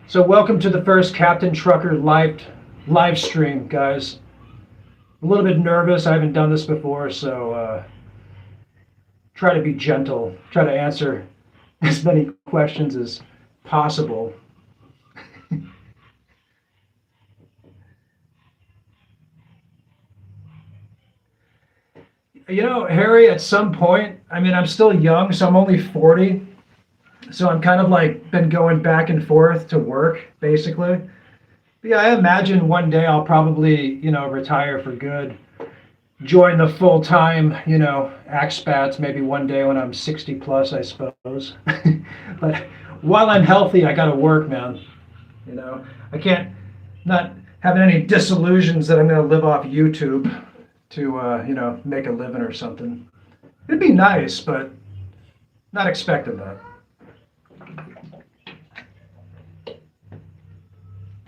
So welcome to the first Captain Trucker live stream, guys. A little bit nervous. I haven't done this before, so try to be gentle. Try to answer as many questions as possible. You know, Harry, at some point, I mean, I'm still young, so I'm only 40. So I'm kind of like been going back and forth to work, basically. But yeah, I imagine one day I'll probably, retire for good. Join the full-time, expats maybe one day when I'm 60 plus, I suppose. But while I'm healthy, I gotta work, man. I can't not having any disillusions that I'm gonna live off YouTube to, make a living or something. It'd be nice, but not expecting that.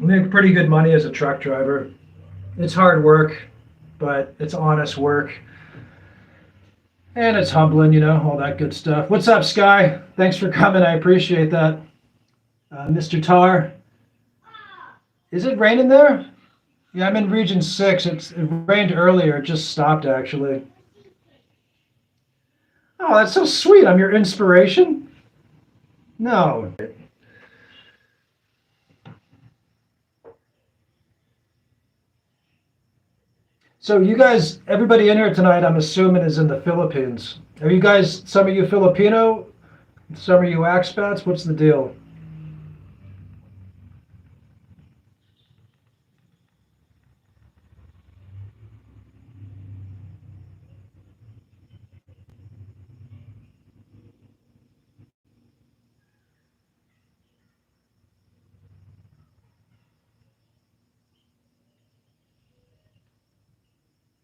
Make pretty good money as a truck driver. It's hard work, but it's honest work. And it's humbling, all that good stuff. What's up, Sky? Thanks for coming. I appreciate that. Mr. Tar, is it raining there? Yeah, I'm in Region 6. It rained earlier. It just stopped, actually. Oh, that's so sweet. I'm your inspiration? No. So you guys, everybody in here tonight, I'm assuming, is in the Philippines. Are you guys, some of you Filipino? Some of you expats? What's the deal?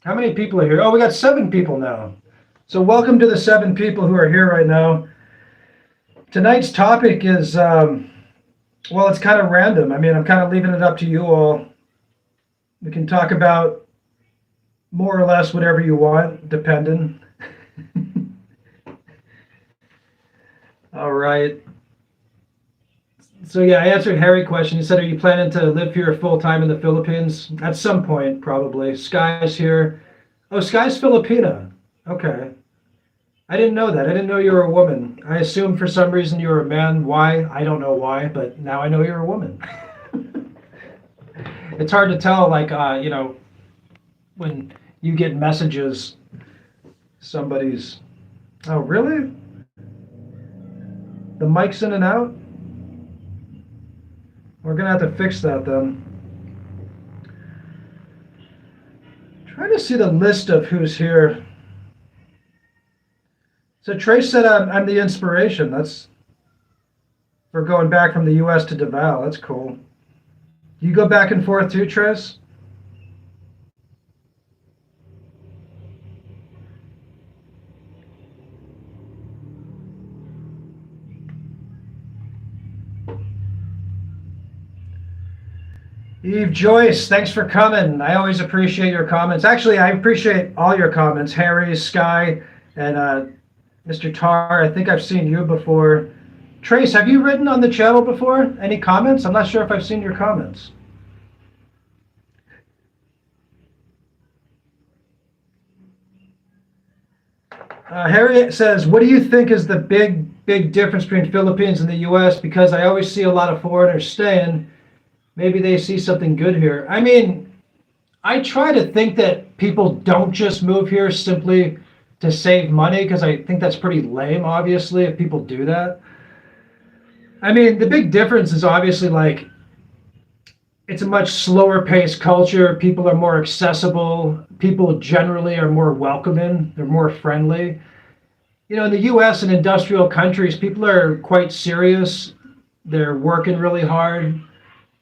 How many people are here? Oh, we got 7 people now. So welcome to the 7 people who are here right now. Tonight's topic is, well, it's kind of random. I mean, I'm kind of leaving it up to you all. We can talk about more or less whatever you want, depending. All right. So yeah, I answered Harry's question. He said, are you planning to live here full time in the Philippines? At some point, probably. Sky's here. Oh, Sky's Filipina. Okay. I didn't know that. I didn't know you were a woman. I assumed for some reason you were a man. Why? I don't know why, but now I know you're a woman. It's hard to tell, like, when you get messages, somebody's, oh, really? The mic's in and out? We're going to have to fix that then. Trying to see the list of who's here. So Trace said I'm the inspiration. That's for going back from the US to Davao. That's cool. You go back and forth too, Trace? Eve Joyce, thanks for coming. I always appreciate your comments. Actually, I appreciate all your comments. Harry, Sky, and Mr. Tar. I think I've seen you before. Trace, have you written on the channel before? Any comments? I'm not sure if I've seen your comments. Harriet says, what do you think is the big difference between Philippines and the US? Because I always see a lot of foreigners staying. Maybe they see something good here. I mean, I try to think that people don't just move here simply to save money, because I think that's pretty lame, obviously, if people do that. I mean, the big difference is obviously, like, it's a much slower paced culture. People are more accessible. People generally are more welcoming. They're more friendly. In the US and industrial countries, people are quite serious. They're working really hard.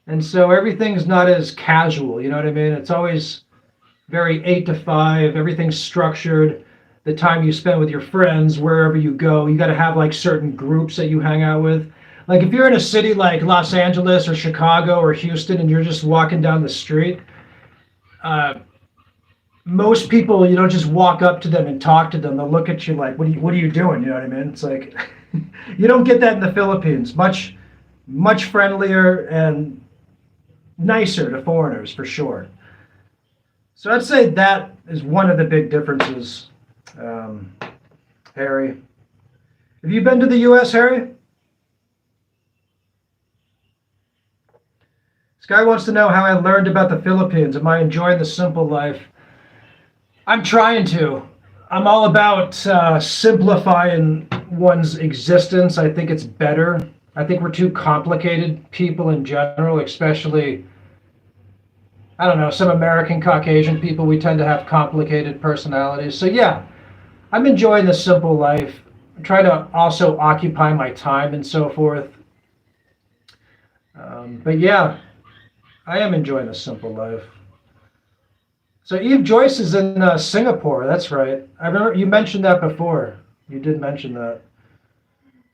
And so everything's not as casual, you know what I mean? It's always very 8 to 5. Everything's structured. The time you spend with your friends, wherever you go, you got to have like certain groups that you hang out with. Like if you're in a city like Los Angeles or Chicago or Houston and you're just walking down the street, most people, you don't just walk up to them and talk to them. They'll look at you like, what are you doing? You know what I mean? It's like, you don't get that in the Philippines. Much much friendlier and nicer to foreigners for sure. So I'd say that is one of the big differences. Harry, have you been to the U.S., Harry? This guy wants to know how I learned about the Philippines. Am I enjoying the simple life? I'm trying to. I'm all about simplifying one's existence. I think it's better. I think we're too complicated people in general, especially, I don't know, some American Caucasian people. We tend to have complicated personalities. So yeah, I'm enjoying the simple life. I try to also occupy my time and so forth. But yeah, I am enjoying the simple life. So Eve Joyce is in Singapore. That's right. I remember you mentioned that before. You did mention that.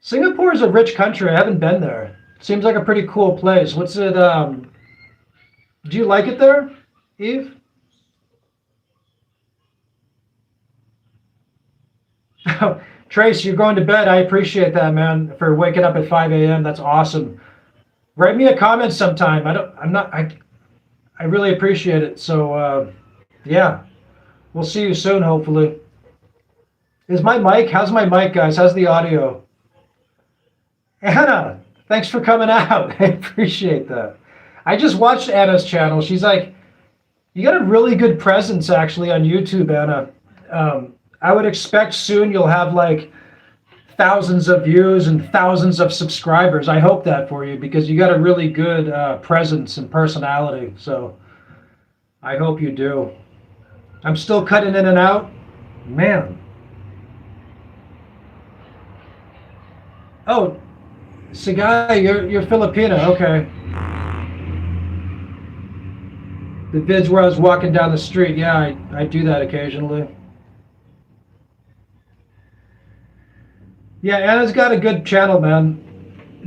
Singapore is a rich country. I haven't been there. Seems like a pretty cool place. What's it? Do you like it there, Eve? Trace, you're going to bed. I appreciate that, man, for waking up at 5 a.m. That's awesome. Write me a comment sometime. I really appreciate it. So, yeah, we'll see you soon, hopefully. Is my mic? How's my mic, guys? How's the audio? Anna, thanks for coming out. I appreciate that. I just watched Anna's channel. She's like, you got a really good presence actually on YouTube, Anna. I would expect soon you'll have like thousands of views and thousands of subscribers. I hope that for you because you got a really good presence and personality. So I hope you do. I'm still cutting in and out. Man. Oh, Sigai, you're Filipino. Okay. The vids where I was walking down the street. Yeah, I do that occasionally. Yeah, Anna's got a good channel, man.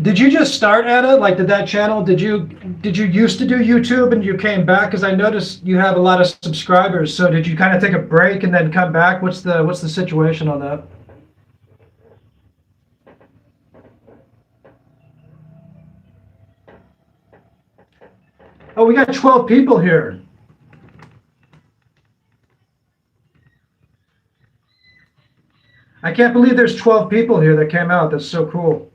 Did you just start, Anna? Like, did that channel? Did you used to do YouTube and you came back? Because I noticed you have a lot of subscribers. So did you kind of take a break and then come back? What's the situation on that? Oh, we got 12 people here. I can't believe there's 12 people here that came out. That's so cool.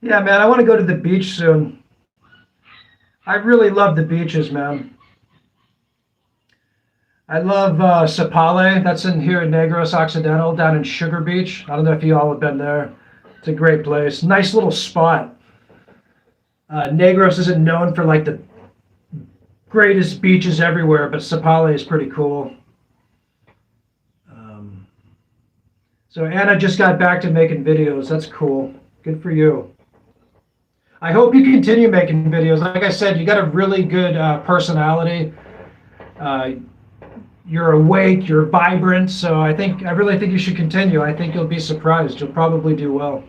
Yeah, man, I want to go to the beach soon. I really love the beaches, man. I love Sapale. That's in here in Negros Occidental, down in Sugar Beach. I don't know if you all have been there. It's a great place. Nice little spot. Negros isn't known for like the greatest beaches everywhere, but Sapale is pretty cool. So Anna just got back to making videos. That's cool. Good for you. I hope you continue making videos. Like I said, you got a really good personality. You're awake, you're vibrant, so I really think you should continue. I think you'll be surprised. You'll probably do well.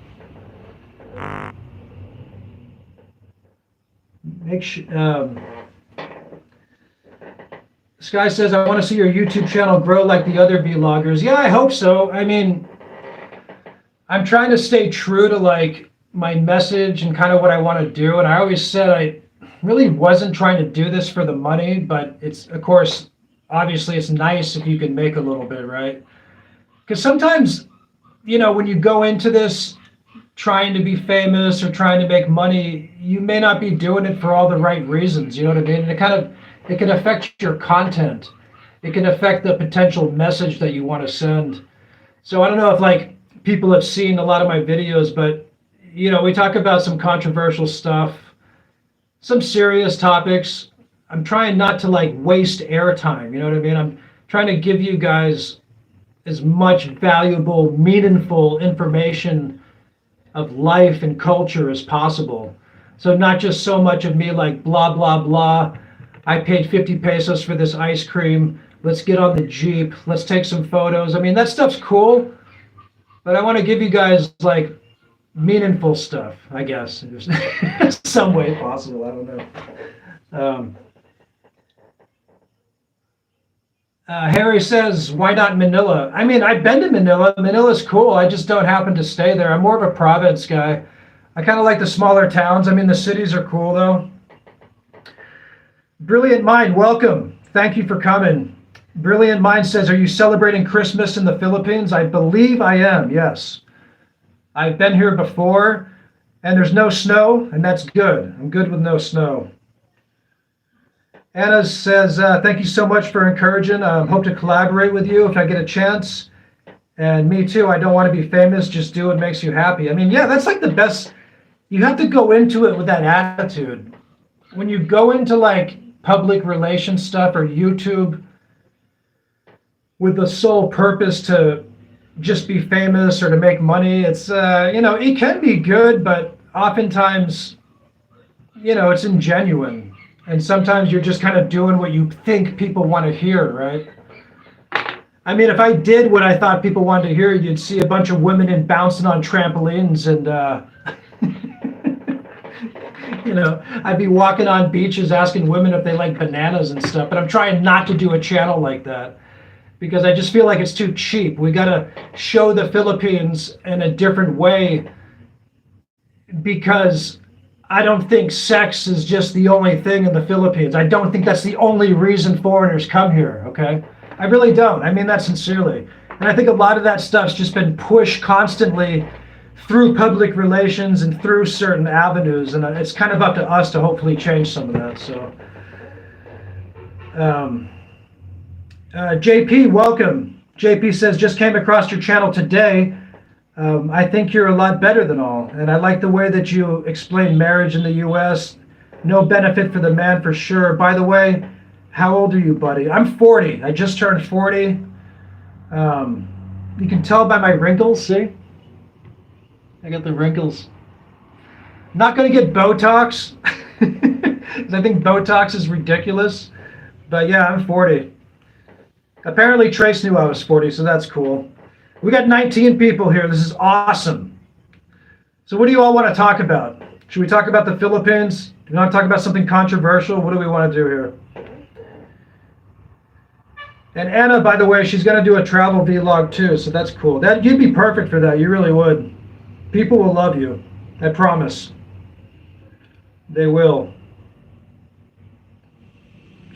Make sure. This guy says, I want to see your YouTube channel grow like the other vloggers. Yeah, I hope so. I mean, I'm trying to stay true to like my message and kind of what I want to do. And I always said I really wasn't trying to do this for the money, but it's, of course, obviously it's nice if you can make a little bit, right? Because sometimes, you know, when you go into this trying to be famous or trying to make money, you may not be doing it for all the right reasons. You know what I mean? And it can affect your content. It can affect the potential message that you want to send. So I don't know if like people have seen a lot of my videos, but you know, we talk about some controversial stuff, some serious topics. I'm trying not to like waste airtime. You know what I mean? I'm trying to give you guys as much valuable, meaningful information of life and culture as possible. So not just so much of me like blah, blah, blah. I paid 50 pesos for this ice cream. Let's get on the Jeep. Let's take some photos. I mean, that stuff's cool, but I want to give you guys like meaningful stuff, I guess. Some way possible. I don't know. Harry says, why not Manila? I mean, I've been to Manila. Manila's cool. I just don't happen to stay there. I'm more of a province guy. I kind of like the smaller towns. I mean, the cities are cool, though. Brilliant Mind, welcome. Thank you for coming. Brilliant Mind says, are you celebrating Christmas in the Philippines? I believe I am, yes. I've been here before, and there's no snow, and that's good. I'm good with no snow. Anna says, thank you so much for encouraging. Hope to collaborate with you if I get a chance. And me too. I don't want to be famous. Just do what makes you happy. I mean, yeah, that's like the best. You have to go into it with that attitude. When you go into like public relations stuff or YouTube with the sole purpose to just be famous or to make money, it's, it can be good, but oftentimes, it's ingenuine. And sometimes you're just kind of doing what you think people want to hear, right? I mean, if I did what I thought people wanted to hear, you'd see a bunch of women in bouncing on trampolines and, I'd be walking on beaches asking women if they like bananas and stuff. But I'm trying not to do a channel like that because I just feel like it's too cheap. We got to show the Philippines in a different way because I don't think sex is just the only thing in the Philippines. I don't think that's the only reason foreigners come here, okay? I really don't. I mean that sincerely. And I think a lot of that stuff's just been pushed constantly through public relations and through certain avenues. And it's kind of up to us to hopefully change some of that. So, JP, welcome. JP says, just came across your channel today. I think you're a lot better than all. And I like the way that you explain marriage in the U.S. No benefit for the man for sure. By the way, how old are you, buddy? I'm 40. I just turned 40. You can tell by my wrinkles, see? I got the wrinkles. I'm not going to get Botox. Because I think Botox is ridiculous. But yeah, I'm 40. Apparently Trace knew I was 40, so that's cool. We got 19 people here. This is awesome. So what do you all want to talk about? Should we talk about the Philippines? Do we want to talk about something controversial? What do we want to do here? And Anna, by the way, she's going to do a travel vlog too, so that's cool. You'd be perfect for that. You really would. People will love you. I promise. They will.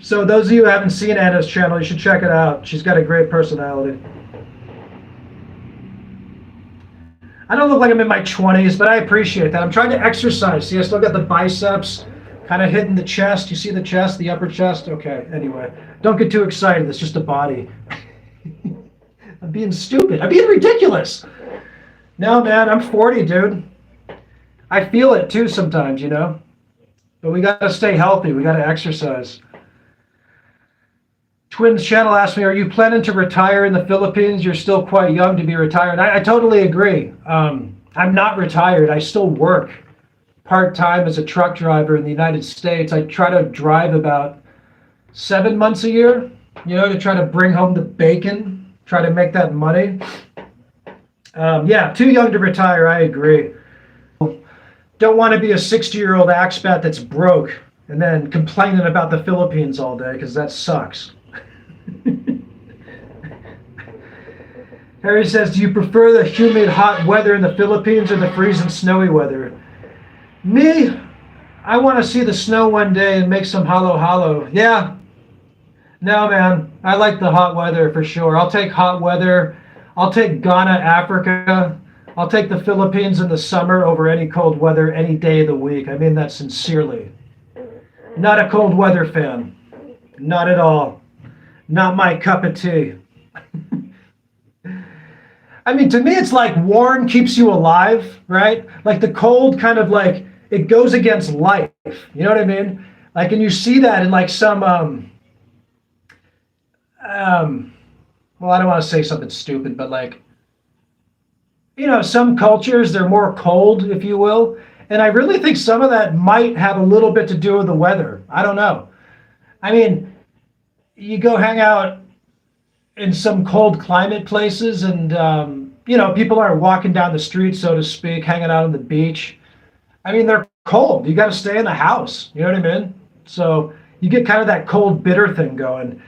So those of you who haven't seen Anna's channel, you should check it out. She's got a great personality. I don't look like I'm in my 20s, but I appreciate that. I'm trying to exercise. See, I still got the biceps kind of hitting the chest. You see the chest, the upper chest? Okay, anyway. Don't get too excited. It's just a body. I'm being stupid. I'm being ridiculous. No, man, I'm 40, dude. I feel it too sometimes, But we got to stay healthy. We got to exercise. Twins channel asked me, are you planning to retire in the Philippines? You're still quite young to be retired. I totally agree. I'm not retired. I still work part-time as a truck driver in the United States. I try to drive about 7 months a year, to try to bring home the bacon, try to make that money. Yeah, too young to retire. I agree. Don't want to be a 60-year-old expat that's broke and then complaining about the Philippines all day because that sucks. Harry says, do you prefer the humid, hot weather in the Philippines or the freezing, snowy weather? Me, I want to see the snow one day and make some halo. Yeah. No, man. I like the hot weather for sure. I'll take hot weather. I'll take Ghana, Africa. I'll take the Philippines in the summer over any cold weather any day of the week. I mean that sincerely. Not a cold weather fan. Not at all. Not my cup of tea. I mean, to me, it's like warm keeps you alive, right? Like the cold kind of like, it goes against life. You know what I mean? Like, and you see that in like some, well, I don't want to say something stupid, but like, some cultures, they're more cold, if you will. And I really think some of that might have a little bit to do with the weather. I don't know. I mean, you go hang out in some cold climate places and, people aren't walking down the street, so to speak, hanging out on the beach. I mean, they're cold. You got to stay in the house. You know what I mean? So you get kind of that cold, bitter thing going.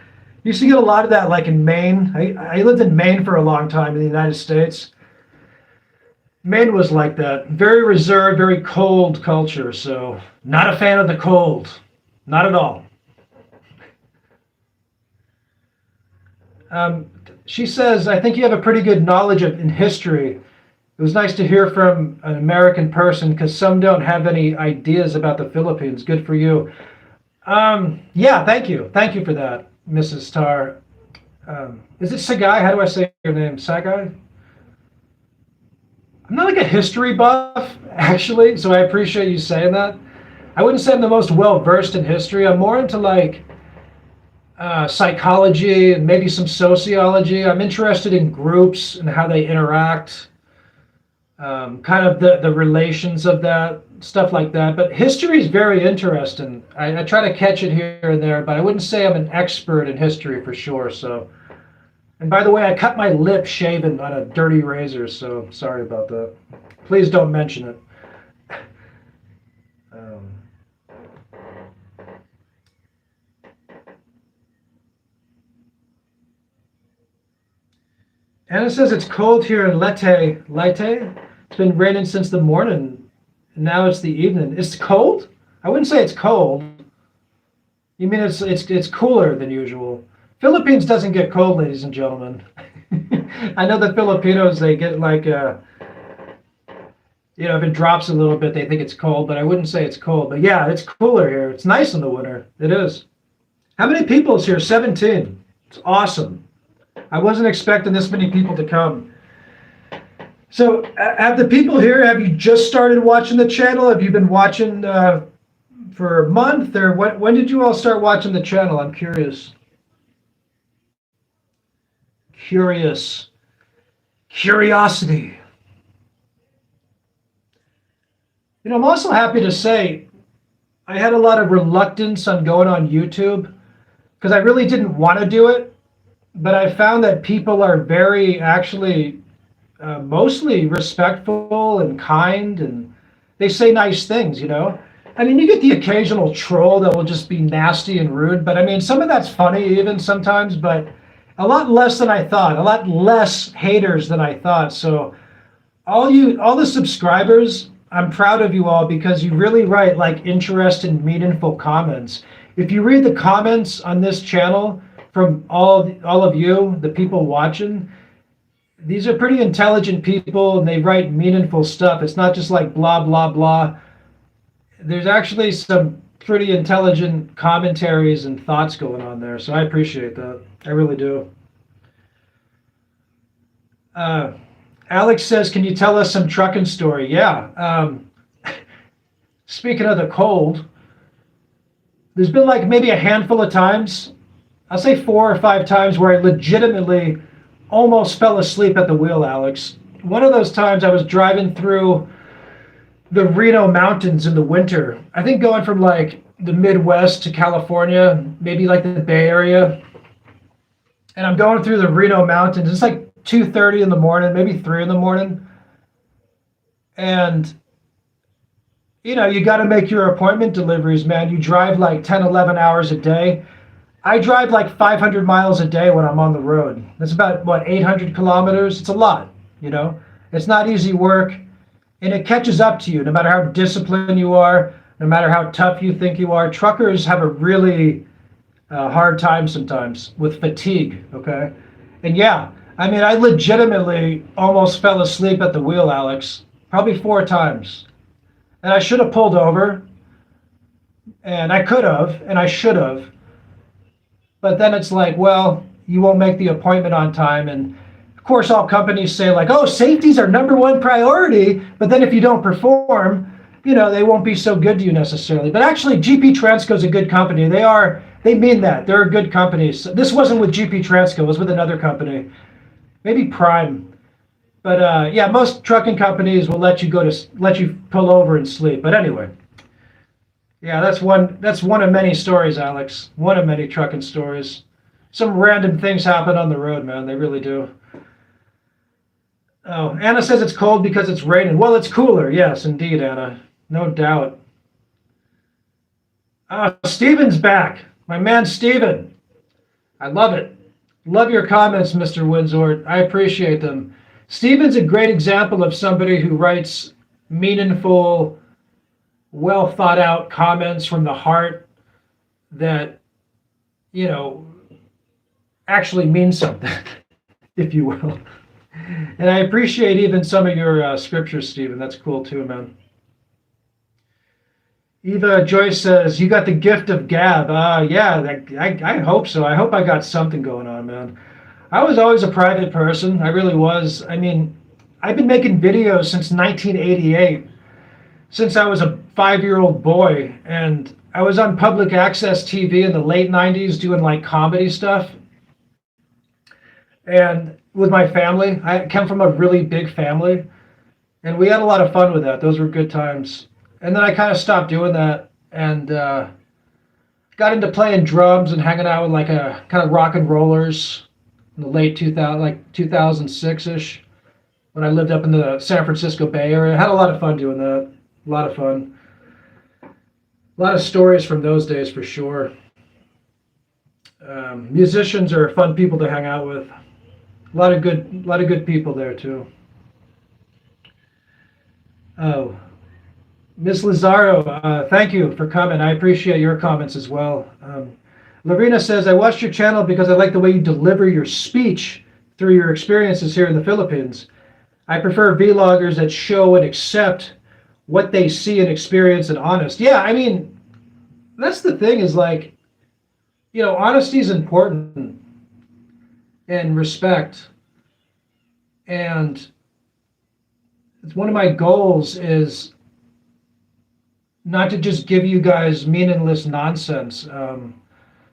You used to get a lot of that, like in Maine. I lived in Maine for a long time in the United States. Maine was like that. Very reserved, very cold culture. So, not a fan of the cold. Not at all. She says, I think you have a pretty good knowledge in history. It was nice to hear from an American person because some don't have any ideas about the Philippines. Good for you. Yeah, thank you. Thank you for that, Mrs. Tar. Is it Sagai? How do I say your name? Sagai? I'm not like a history buff, actually, so I appreciate you saying that. I wouldn't say I'm the most well-versed in history. I'm more into like psychology and maybe some sociology. I'm interested in groups and how they interact, kind of the relations of that, stuff like that. But history is very interesting. I try to catch it here and there, but I wouldn't say I'm an expert in history for sure. So, and by the way, I cut my lip shaving on a dirty razor, so sorry about that. Please don't mention it. Anna says it's cold here in Leyte. Leyte? It's been raining since the morning. And now it's the evening. It's cold? I wouldn't say it's cold. You mean it's cooler than usual? Philippines doesn't get cold, ladies and gentlemen. I know the Filipinos, they get like, if it drops a little bit, they think it's cold, but I wouldn't say it's cold. But yeah, it's cooler here. It's nice in the winter. It is. How many people is here? 17. It's awesome. I wasn't expecting this many people to come. So, have the people here, have you just started watching the channel? Have you been watching for a month? Or when did you all start watching the channel? I'm curious. Curiosity. I'm also happy to say I had a lot of reluctance on going on YouTube because I really didn't want to do it. But I found that people are very, actually, mostly respectful and kind, and they say nice things, I mean, you get the occasional troll that will just be nasty and rude, but I mean, some of that's funny even sometimes, but a lot less than I thought, a lot less haters than I thought. So all the subscribers, I'm proud of you all because you really write like interesting, meaningful comments. If you read the comments on this channel, from all of you, the people watching, these are pretty intelligent people and they write meaningful stuff. It's not just like blah, blah, blah. There's actually some pretty intelligent commentaries and thoughts going on there. So I appreciate that. I really do. Alex says, can you tell us some trucking story? Yeah. Speaking of the cold, there's been like maybe a handful of times, I'll say 4 or 5 times where I legitimately almost fell asleep at the wheel, Alex. One of those times I was driving through the Reno Mountains in the winter. I think going from like the Midwest to California, maybe like the Bay Area. And I'm going through the Reno Mountains. It's like 2:30 in the morning, maybe 3 in the morning. And you got to make your appointment deliveries, man. You drive like 10, 11 hours a day. I drive like 500 miles a day when I'm on the road. That's about, 800 kilometers? It's a lot, It's not easy work, and it catches up to you no matter how disciplined you are, no matter how tough you think you are. Truckers have a really hard time sometimes with fatigue, okay? And yeah, I mean, I legitimately almost fell asleep at the wheel, Alex, probably 4 times. And I should have pulled over, and I could have, and I should have. But then it's like, well, you won't make the appointment on time. And of course, all companies say like, oh, safety's our #1 priority. But then if you don't perform, they won't be so good to you necessarily. But actually, GP Transco's a good company. They mean that. They're a good company. So this wasn't with GP Transco. It was with another company, maybe Prime. But yeah, most trucking companies will let you pull over and sleep. But anyway. Yeah, that's one of many stories, Alex. One of many trucking stories. Some random things happen on the road, man. They really do. Oh, Anna says it's cold because it's raining. Well, it's cooler. Yes, indeed, Anna. No doubt. Steven's back. My man, Steven. I love it. Love your comments, Mr. Windsor. I appreciate them. Steven's a great example of somebody who writes meaningful, well thought out comments from the heart that, you know, actually mean something, if you will. And I appreciate even some of your scriptures, Stephen. That's cool too, man. Eva Joyce says, you got the gift of gab. Yeah, I hope so. I hope I got something going on, man. I was always a private person. I really was. I mean, I've been making videos since 1988, since I was a 5-year-old boy. And I was on public access TV in the late 90s doing like comedy stuff. And with my family, I come from a really big family. And we had a lot of fun with that. Those were good times. And then I kind of stopped doing that and got into playing drums and hanging out with like a kind of rock and rollers in the late 2000, like 2006-ish, when I lived up in the San Francisco Bay Area. I had a lot of fun doing that. A lot of fun. A lot of stories from those days for sure. Musicians are fun people to hang out with. A lot of good people there too. Oh. Ms. Lazaro, thank you for coming. I appreciate your comments as well. Lorena says, I watched your channel because I like the way you deliver your speech through your experiences here in the Philippines. I prefer vloggers that show and accept what they see and experience and honest. Yeah, I mean, that's the thing is like, you know, honesty is important and respect. And it's one of my goals is not to just give you guys meaningless nonsense.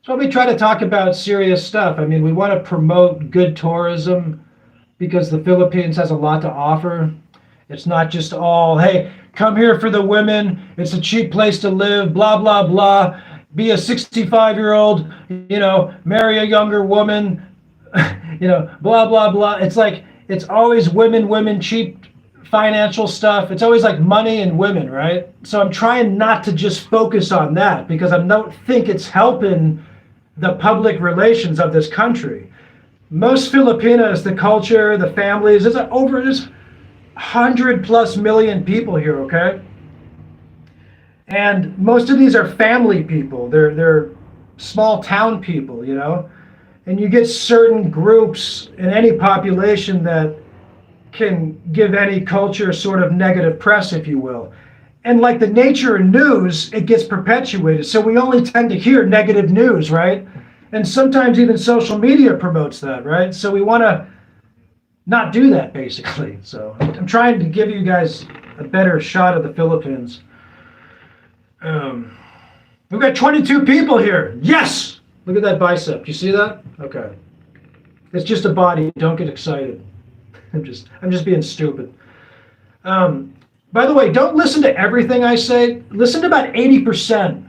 So we try to talk about serious stuff. I mean, we want to promote good tourism because the Philippines has a lot to offer. It's not just all, hey, come here for the women. It's a cheap place to live, blah, blah, blah. Be a 65-year-old, you know, marry a younger woman, you know, blah, blah, blah. It's like, it's always women, cheap financial stuff. It's always like money and women, right? So I'm trying not to just focus on that because I don't think it's helping the public relations of this country. Most Filipinos, the culture, the families, there's 100+ million people here, okay? And most of these are family people. They're small town people, you know? And you get certain groups in any population that can give any culture sort of negative press, if you will. And like the nature of news, it gets perpetuated. So we only tend to hear negative news, right? And sometimes even social media promotes that, right? So we want to not do that, basically. So I'm trying to give you guys a better shot of the Philippines. We've got 22 people here. Yes! Look at that bicep. You see that? Okay. It's just a body. Don't get excited. I'm just being stupid. By the way, don't listen to everything I say. Listen to about 80%.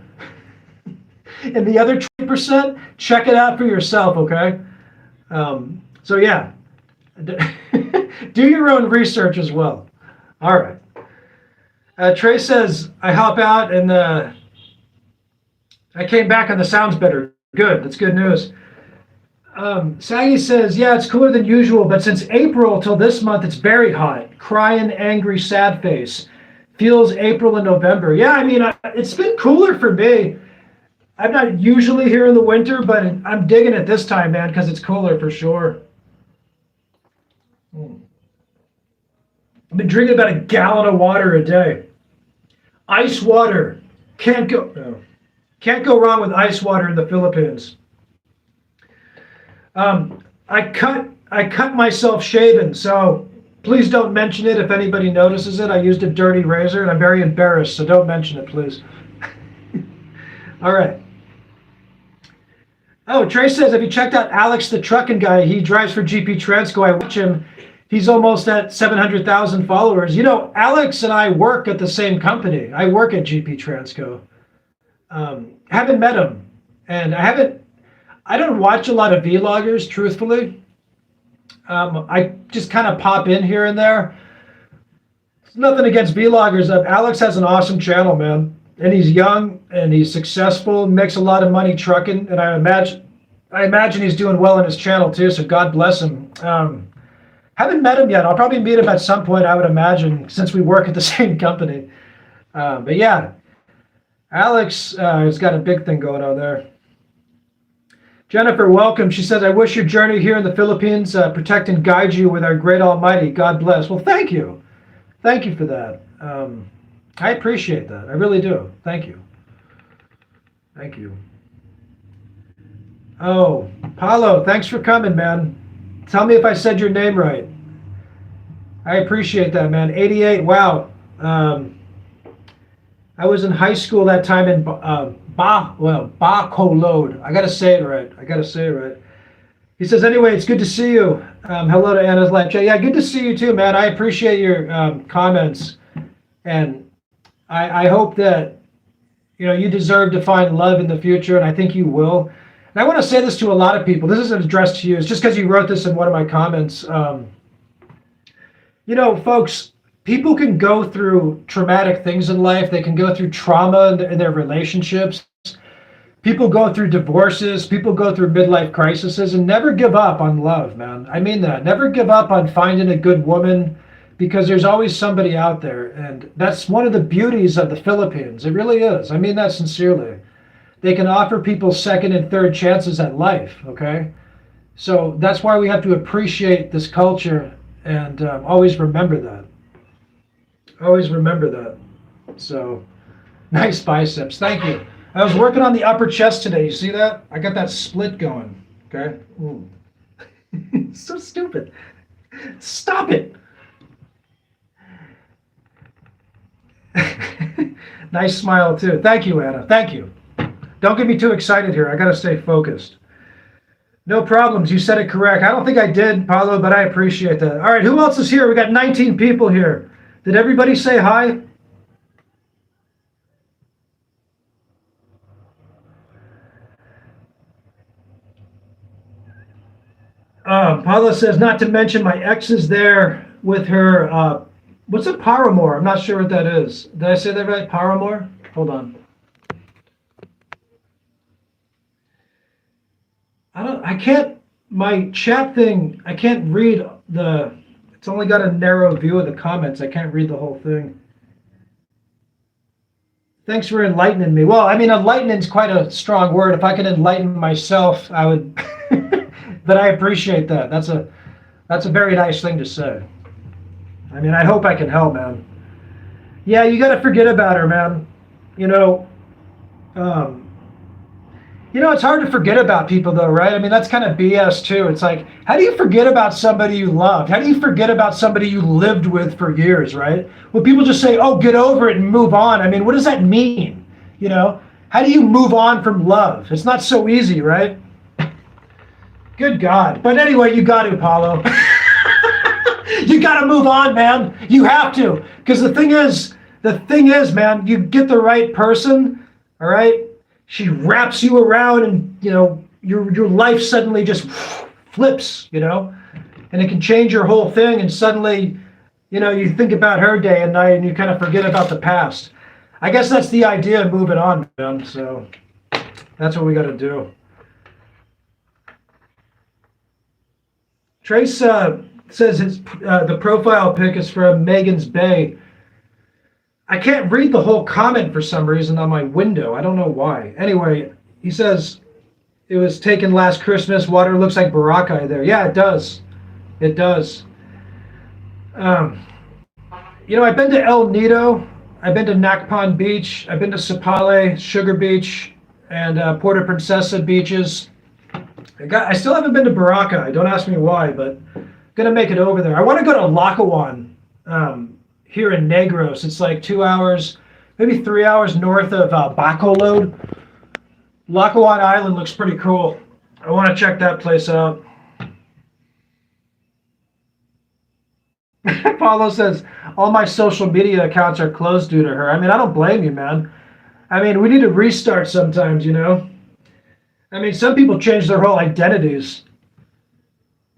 And the other 20%, check it out for yourself, okay? So yeah, do your own research as well. All right. Trey says, I hop out and I came back and the sound's better. Good, that's good news. Saggy says, yeah, it's cooler than usual, but since April till this month, it's very hot. Crying, angry, sad face. Feels April and November. Yeah, I mean, it's been cooler for me. I'm not usually here in the winter, but I'm digging it this time, man, because it's cooler for sure. I've been drinking about a gallon of water a day. Ice water. Can't go wrong with ice water in the Philippines. I cut myself shaving, so please don't mention it if anybody notices it. I used a dirty razor, and I'm very embarrassed, so don't mention it, please. All right. Oh, Trey says, have you checked out Alex the trucking guy? He drives for GP Transco. I watch him. He's almost at 700,000 followers. You know, Alex and I work at the same company. I work at GP Transco. Haven't met him, and I don't watch a lot of vloggers, truthfully. I just kind of pop in here and there. It's nothing against vloggers. Alex has an awesome channel, man. And he's young and he's successful, makes a lot of money trucking. And I I imagine he's doing well on his channel too, so God bless him. Haven't met him yet. I'll probably meet him at some point, I would imagine, since we work at the same company. But yeah, Alex has got a big thing going on there. Jennifer, welcome. She says, I wish your journey here in the Philippines protect and guide you with our great Almighty. God bless. Well, thank you. Thank you for that. I appreciate that. I really do. Thank you. Thank you. Oh, Paulo, thanks for coming, man. Tell me if I said your name right. I appreciate that, man. 88, wow. I was in high school that time in Bacolod. I gotta say it right. He says, anyway, it's good to see you. Hello to Anna's Life Chat. Yeah, good to see you too, man. I appreciate your comments. And I hope that, you deserve to find love in the future, and I think you will. And I want to say this to a lot of people. This isn't addressed to you. It's just because you wrote this in one of my comments. Folks, people can go through traumatic things in life. They can go through trauma in their relationships. People go through divorces. People go through midlife crises, and never give up on love, man. I mean that. Never give up on finding a good woman, because there's always somebody out there. And that's one of the beauties of the Philippines. It really is. I mean that sincerely. They can offer people second and third chances at life, okay? So that's why we have to appreciate this culture and always remember that. Always remember that. So, nice biceps. Thank you. I was working on the upper chest today. You see that? I got that split going, okay? So stupid. Stop it. Nice smile too. Thank you, Anna. Thank you. Don't get me too excited here. I got to stay focused. No problems. You said it correct. I don't think I did, Paulo, but I appreciate that. All right, who else is here? We got 19 people here. Did everybody say hi? Paulo says, not to mention my ex is there with her, what's a paramour? I'm not sure what that is. Did I say that right? Paramour? Hold on. My chat thing, I can't read it's only got a narrow view of the comments. I can't read the whole thing. Thanks for enlightening me. Well, I mean, enlightening is quite a strong word. If I could enlighten myself, I would, but I appreciate that. That's a very nice thing to say. I mean, I hope I can help, man. Yeah, you got to forget about her, man. It's hard to forget about people, though, right? I mean, that's kind of BS, too. It's like, how do you forget about somebody you loved? How do you forget about somebody you lived with for years, right? Well, people just say, oh, get over it and move on. I mean, what does that mean? How do you move on from love? It's not so easy, right? Good God. But anyway, you got to, Paulo. You got to move on, man. You have to. Because the thing is, man, you get the right person, all right? She wraps you around, and your life suddenly just flips, and it can change your whole thing. And suddenly, you think about her day and night, and you kind of forget about the past. I guess that's the idea of moving on, man. So that's what we got to do. Trace says the profile pic is from Megan's Bay. I can't read the whole comment for some reason on my window. I don't know why. Anyway, he says it was taken last Christmas. Water looks like Boracay there. Yeah, it does. It does. I've been to El Nido. I've been to Nakpon Beach. I've been to Sapale, Sugar Beach, and Puerto Princesa beaches. I still haven't been to Boracay. Don't ask me why, but I'm going to make it over there. I want to go to Lacawan. Here in Negros. It's like 2 hours, maybe 3 hours north of Bacolod. Lacawan Island looks pretty cool. I want to check that place out. Paulo says, all my social media accounts are closed due to her. I mean, I don't blame you, man. I mean, we need to restart sometimes, I mean, some people change their whole identities.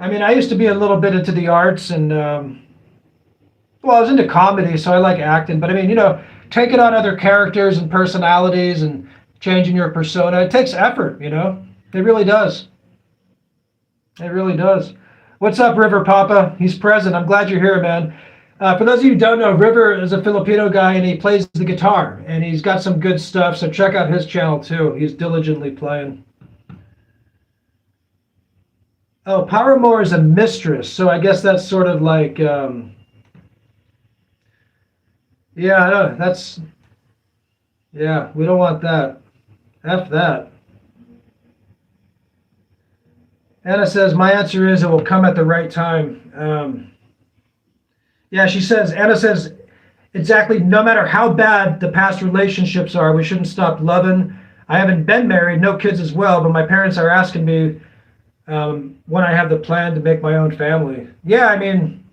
I mean, I used to be a little bit into the arts and, I was into comedy, so I like acting. But I mean, taking on other characters and personalities and changing your persona, it takes effort, It really does. It really does. What's up, River Papa? He's present. I'm glad you're here, man. For those of you who don't know, River is a Filipino guy and he plays the guitar and he's got some good stuff. So check out his channel too. He's diligently playing. Oh, Paramore is a mistress. So I guess that's sort of like, yeah, that's, yeah, we don't want that. F that. Anna says, my answer is it will come at the right time. Yeah, Anna says, exactly, no matter how bad the past relationships are, we shouldn't stop loving. I haven't been married, no kids as well, but my parents are asking me when I have the plan to make my own family. Yeah, I mean,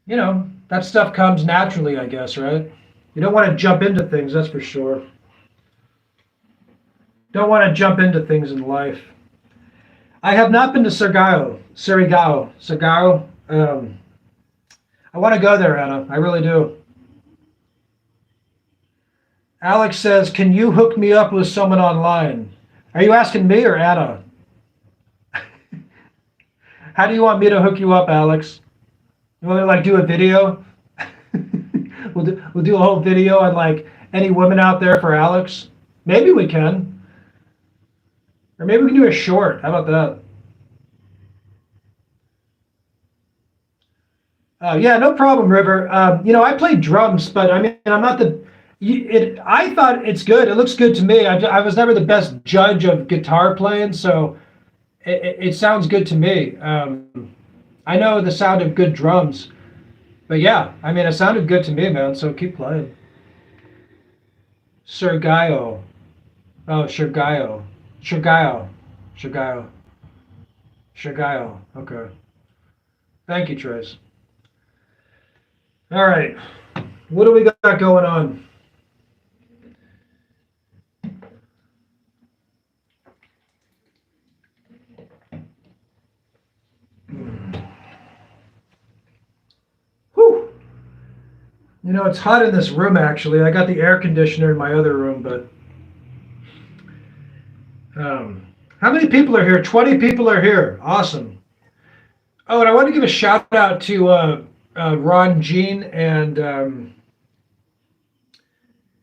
you know, that stuff comes naturally, I guess, right? You don't want to jump into things, that's for sure. Don't want to jump into things in life. I have not been to Surigao. I want to go there, Anna. I really do. Alex says, can you hook me up with someone online? Are you asking me or Anna? How do you want me to hook you up, Alex? You want me to like do a video? We'll do a whole video on like any women out there for Alex. Maybe we can. Or maybe we can do a short. How about that? Yeah, no problem, River. I play drums, but I mean, I'm not the. I thought it's good. It looks good to me. I was never the best judge of guitar playing, so it sounds good to me. I know the sound of good drums, but yeah, I mean, it sounded good to me, man. So keep playing. Surigao. Oh, Surigao. Okay. Thank you, Trace. All right. What do we got going on? Whew. You know, it's hot in this room, actually. I got the air conditioner in my other room, but how many people are here? 20 people are here. Awesome. Oh, and I want to give a shout out to Ron Jean and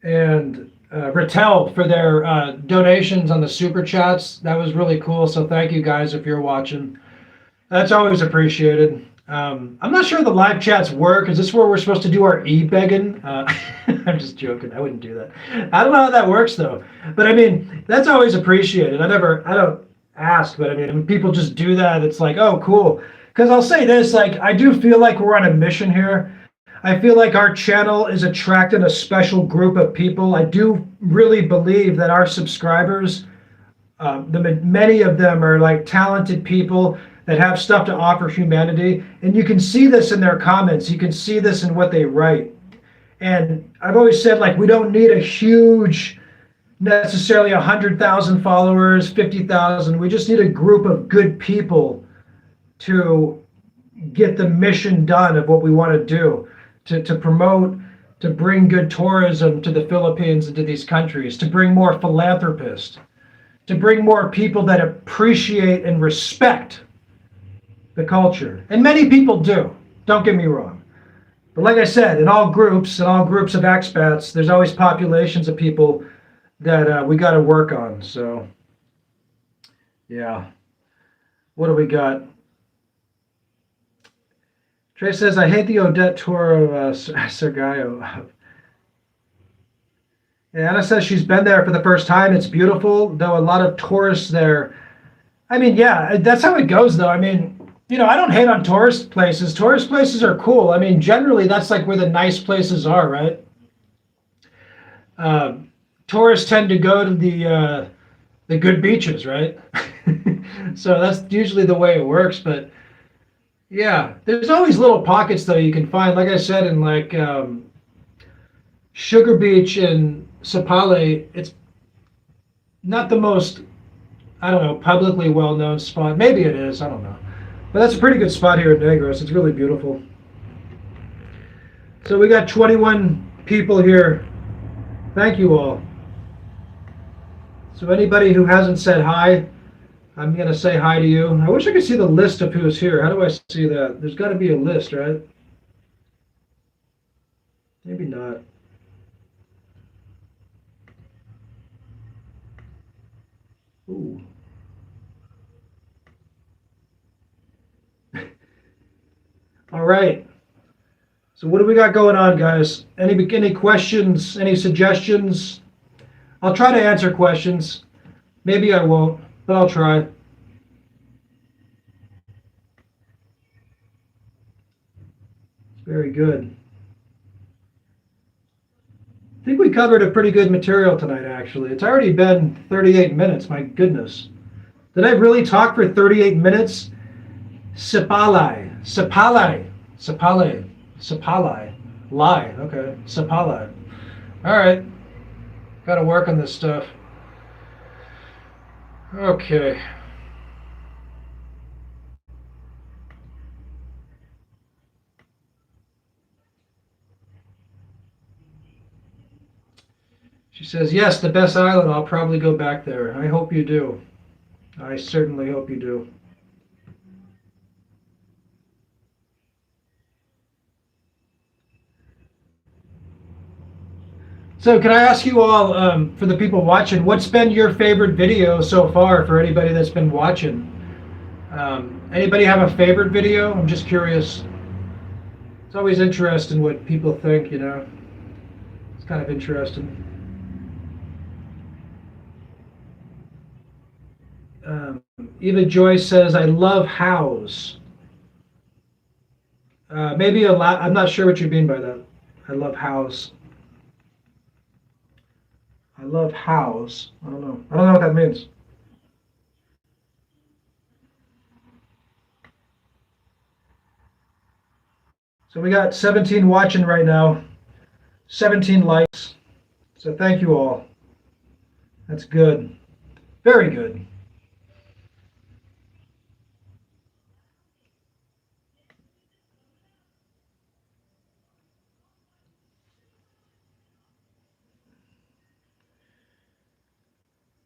Rattel for their donations on the super chats. That was really cool. So thank you guys if you're watching. That's always appreciated. I'm not sure the live chats work. Is this where we're supposed to do our e-begging? I'm just joking. I wouldn't do that. I don't know how that works though. But I mean, that's always appreciated. I don't ask, but I mean, when people just do that, it's like, oh, cool. Because I'll say this, like, I do feel like we're on a mission here. I feel like our channel is attracting a special group of people. I do really believe that our subscribers, many of them are like talented people that have stuff to offer humanity. And you can see this in their comments. You can see this in what they write. And I've always said, like, we don't need a huge, necessarily 100,000 followers, 50,000. We just need a group of good people to get the mission done of what we want to do, to promote, to bring good tourism to the Philippines and to these countries, to bring more philanthropists, to bring more people that appreciate and respect the culture. And many people do, don't get me wrong. But like I said, in all groups of expats, there's always populations of people that we got to work on. So, yeah. What do we got? Trey says, I hate the Odette tour of Surigao. Anna says she's been there for the first time. It's beautiful, though a lot of tourists there. I mean, yeah, that's how it goes, though. I mean, you know, I don't hate on tourist places. Tourist places are cool. I mean, generally, that's like where the nice places are, right? Tourists tend to go to the good beaches, right? So that's usually the way it works, but yeah, there's always little pockets though you can find. Like I said, in like Sugar Beach and Sapale, it's not the most, I don't know, publicly well-known spot. Maybe it is, I don't know. But that's a pretty good spot here in Negros. It's really beautiful. So we got 21 people here. Thank you all. So anybody who hasn't said hi, I'm going to say hi to you. I wish I could see the list of who's here. How do I see that? There's got to be a list, right? Maybe not. Ooh. All right. So what do we got going on, guys? Any questions? Any suggestions? I'll try to answer questions. Maybe I won't, but I'll try. Very good. I think we covered a pretty good material tonight, actually. It's already been 38 minutes, my goodness. Did I really talk for 38 minutes? Sipalai. Sipalai. Sipalai. Sipalai. Lie. Okay. Sipalai. All right. Got to work on this stuff. Okay. She says, yes, the best island. I'll probably go back there. I hope you do. I certainly hope you do. So can I ask you all, for the people watching, what's been your favorite video so far for anybody that's been watching? Anybody have a favorite video? I'm just curious. It's always interesting what people think, you know. It's kind of interesting. Eva Joyce says, I love hows. Maybe a lot. I'm not sure what you mean by that. I love hows. I love hows. I don't know. I don't know what that means. So we got 17 watching right now, 17 likes. So thank you all. That's good. Very good.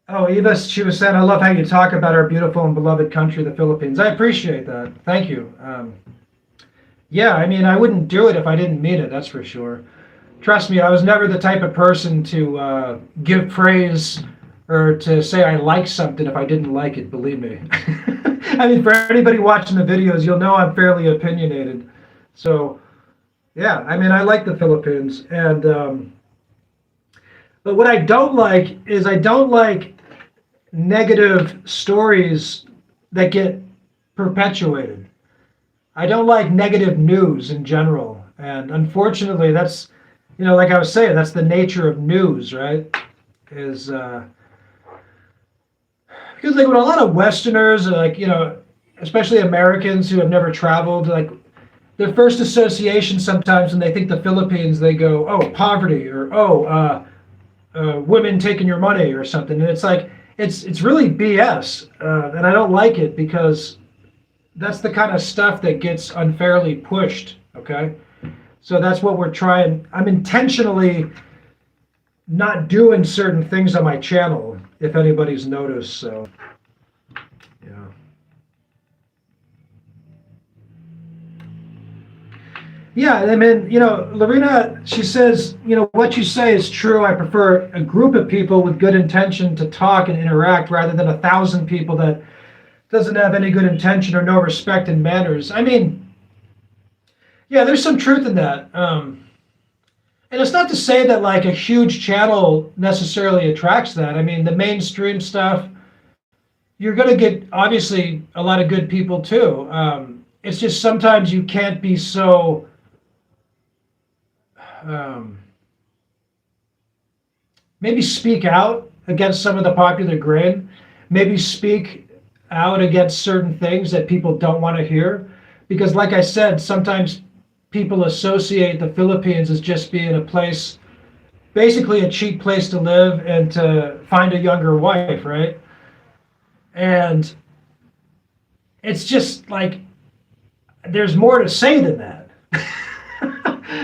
Oh, Eva, she was saying, I love how you talk about our beautiful and beloved country, the Philippines. I appreciate that. Thank you. Yeah, I mean, I wouldn't do it if I didn't mean it, that's for sure. Trust me, I was never the type of person to give praise or to say I like something if I didn't like it, believe me. I mean, for anybody watching the videos, you'll know I'm fairly opinionated. So, yeah, I mean, I like the Philippines. And but what I don't like is I don't like negative stories that get perpetuated. I don't like negative news in general. And unfortunately, that's, you know, like I was saying, that's the nature of news, right? Is because like with a lot of Westerners, like, you know, especially Americans who have never traveled, like their first association sometimes when they think the Philippines, they go, oh, poverty, or women taking your money or something. And it's like, it's really BS. And I don't like it because that's the kind of stuff that gets unfairly pushed, okay? So that's what we're trying. I'm intentionally not doing certain things on my channel, if anybody's noticed, so, yeah. Yeah, I mean, you know, Lorena, she says, you know, what you say is true. I prefer a group of people with good intention to talk and interact rather than 1,000 people that doesn't have any good intention or no respect and manners. I mean, yeah, there's some truth in that. And it's not to say that like a huge channel necessarily attracts that. I mean, the mainstream stuff, you're going to get obviously a lot of good people too. It's just sometimes you can't be so maybe speak out against some of the popular grain, maybe speak out against certain things that people don't want to hear. Because like I said, sometimes people associate the Philippines as just being a place, basically a cheap place to live and to find a younger wife, right? And it's just like, there's more to say than that.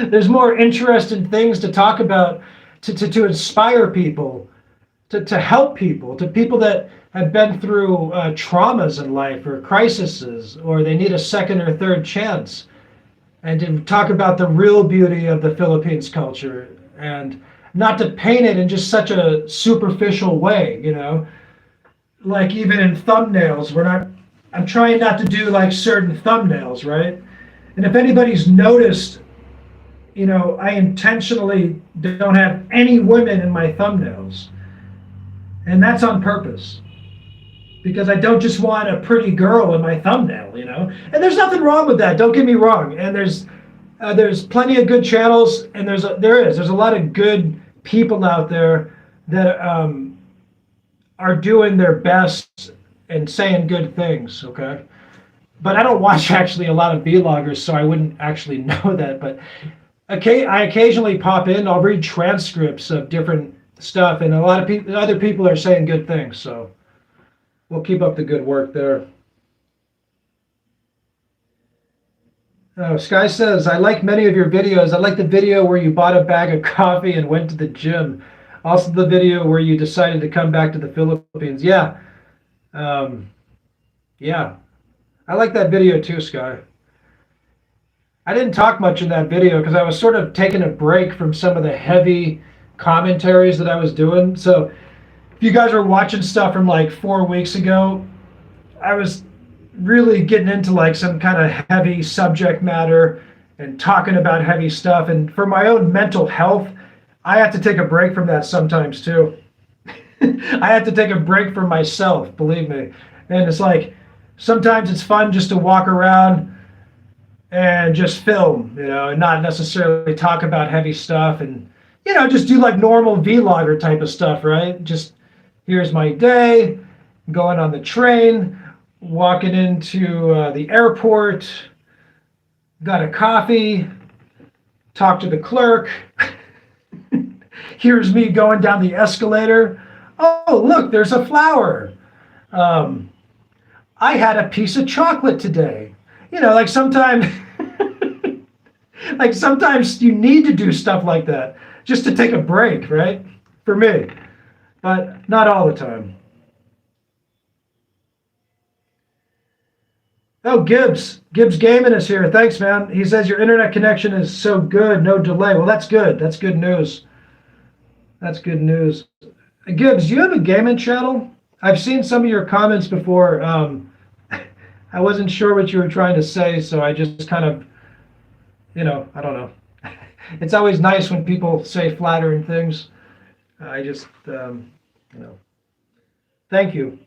There's more interesting things to talk about to inspire people to help people, to people that have been through traumas in life or crises, or they need a second or third chance, and to talk about the real beauty of the Philippines culture, and not to paint it in just such a superficial way, like even in thumbnails, I'm trying not to do like certain thumbnails, right? And if anybody's noticed, I intentionally don't have any women in my thumbnails. And that's on purpose. Because I don't just want a pretty girl in my thumbnail, And there's nothing wrong with that, don't get me wrong. And there's plenty of good channels, and there's a lot of good people out there that are doing their best and saying good things, okay? But I don't watch actually a lot of vloggers, so I wouldn't actually know that. But I occasionally pop in, I'll read transcripts of different stuff, and a lot of other people are saying good things, so we'll keep up the good work there. Oh, Sky says, I like many of your videos. I like the video where you bought a bag of coffee and went to the gym. Also the video where you decided to come back to the Philippines. Yeah. Yeah. I like that video too, Sky. I didn't talk much in that video because I was sort of taking a break from some of the heavy commentaries that I was doing. So if you guys are watching stuff from like 4 weeks ago, I was really getting into like some kind of heavy subject matter and talking about heavy stuff. And for my own mental health, I have to take a break from that sometimes too. I have to take a break from myself, believe me. And it's like, sometimes it's fun just to walk around and just film, and not necessarily talk about heavy stuff, and, just do like normal vlogger type of stuff, right? Just, here's my day, going on the train, walking into the airport, got a coffee, talk to the clerk. Here's me going down the escalator. Oh, look, there's a flower. I had a piece of chocolate today. Like sometimes, sometimes you need to do stuff like that just to take a break, right? For me, but not all the time. Oh, Gibbs Gaming is here. Thanks, man. He says your internet connection is so good, no delay. Well, that's good. That's good news. That's good news. Gibbs, do you have a gaming channel? I've seen some of your comments before. I wasn't sure what you were trying to say, so I just kind of, I don't know. It's always nice when people say flattering things. I just, thank you.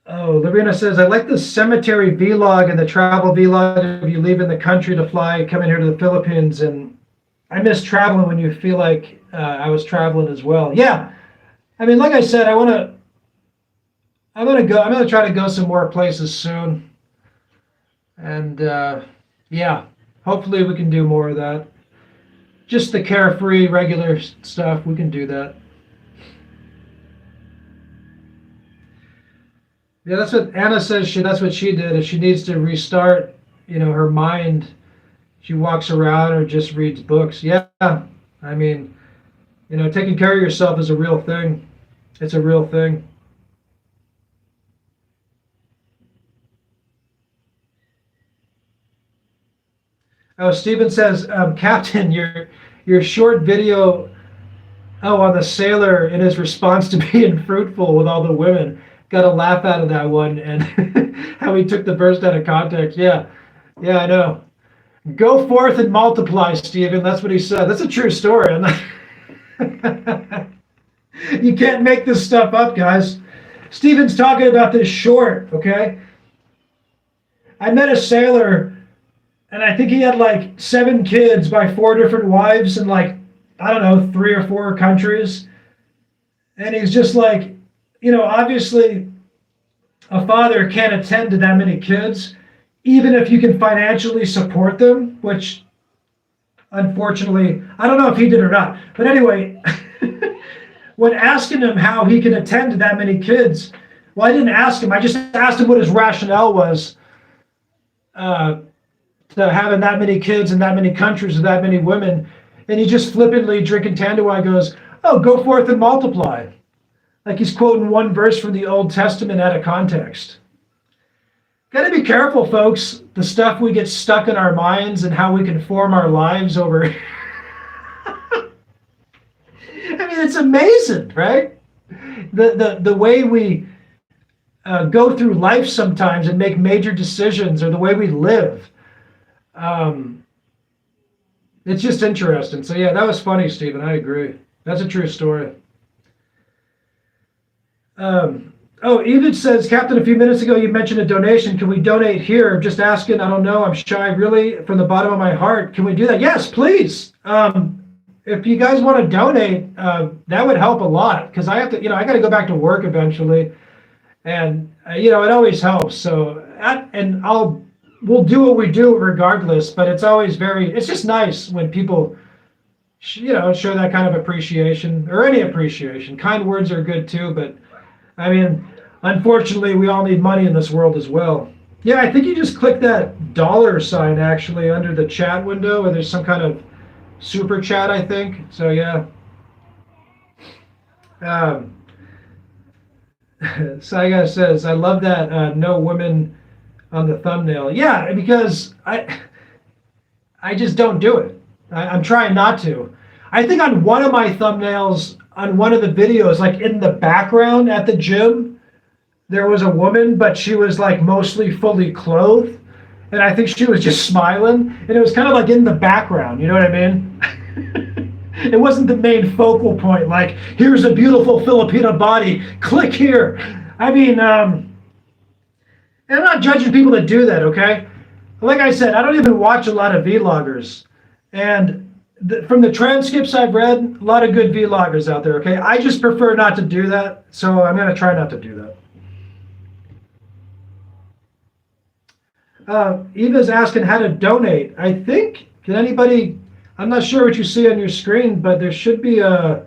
Oh, Lorena says, I like the cemetery vlog and the travel vlog of you leaving the country to fly, coming here to the Philippines. And I miss traveling when you feel like I was traveling as well. Yeah. I mean, like I said, I'm going to try to go some more places soon. And yeah, hopefully we can do more of that. Just the carefree, regular stuff, we can do that. Yeah, that's what Anna says. That's what she did. If she needs to restart, her mind, she walks around or just reads books. Yeah, I mean, taking care of yourself is a real thing. It's a real thing. Oh, Stephen says, Captain, your short video, on the sailor in his response to being fruitful with all the women. Got a laugh out of that one, and how he took the verse out of context. Yeah, I know. Go forth and multiply, Stephen. That's what he said. That's a true story. You can't make this stuff up, guys. Stephen's talking about this short, okay? I met a sailor, and I think he had like 7 kids by 4 different wives in like, I don't know, 3 or 4 countries. And he's just like, obviously a father can't attend to that many kids, even if you can financially support them, which unfortunately, I don't know if he did or not. But anyway, when asking him how he can attend to that many kids, well, I didn't ask him. I just asked him what his rationale was to having that many kids in that many countries with that many women. and he just flippantly drinking Tanduay goes, "Oh, go forth and multiply," like he's quoting one verse from the Old Testament out of context. Got to be careful, folks. The stuff we get stuck in our minds and how we can form our lives over. I mean, it's amazing, right? The way we go through life sometimes and make major decisions, or the way we live. It's just interesting. So yeah, that was funny, Stephen. I agree. That's a true story. Edith says, Captain, a few minutes ago you mentioned a donation. Can we donate here? Just asking. I don't know. I'm shy. Really, from the bottom of my heart. Can we do that? Yes, please. If you guys want to donate, that would help a lot, because I have to, I got to go back to work eventually, and it always helps. So, we'll do what we do regardless. But it's always it's just nice when people, show that kind of appreciation, or any appreciation. Kind words are good too, but I mean, unfortunately, we all need money in this world as well. Yeah, I think you just click that dollar sign actually under the chat window, where there's some kind of super chat, I think. So yeah. Saiga says, I love that no women on the thumbnail. Yeah, because I just don't do it. I'm trying not to. I think on one of my thumbnails, on one of the videos, like in the background at the gym, there was a woman, but she was like mostly fully clothed. And I think she was just smiling. And it was kind of like in the background, you know what I mean? It wasn't the main focal point, like, here's a beautiful Filipino body, click here. I mean, and I'm not judging people that do that, okay? Like I said, I don't even watch a lot of vloggers. And from the transcripts I've read, a lot of good vloggers out there, okay? I just prefer not to do that, so I'm going to try not to do that. Eva's asking how to donate. I think, can anybody, I'm not sure what you see on your screen, but there should be a,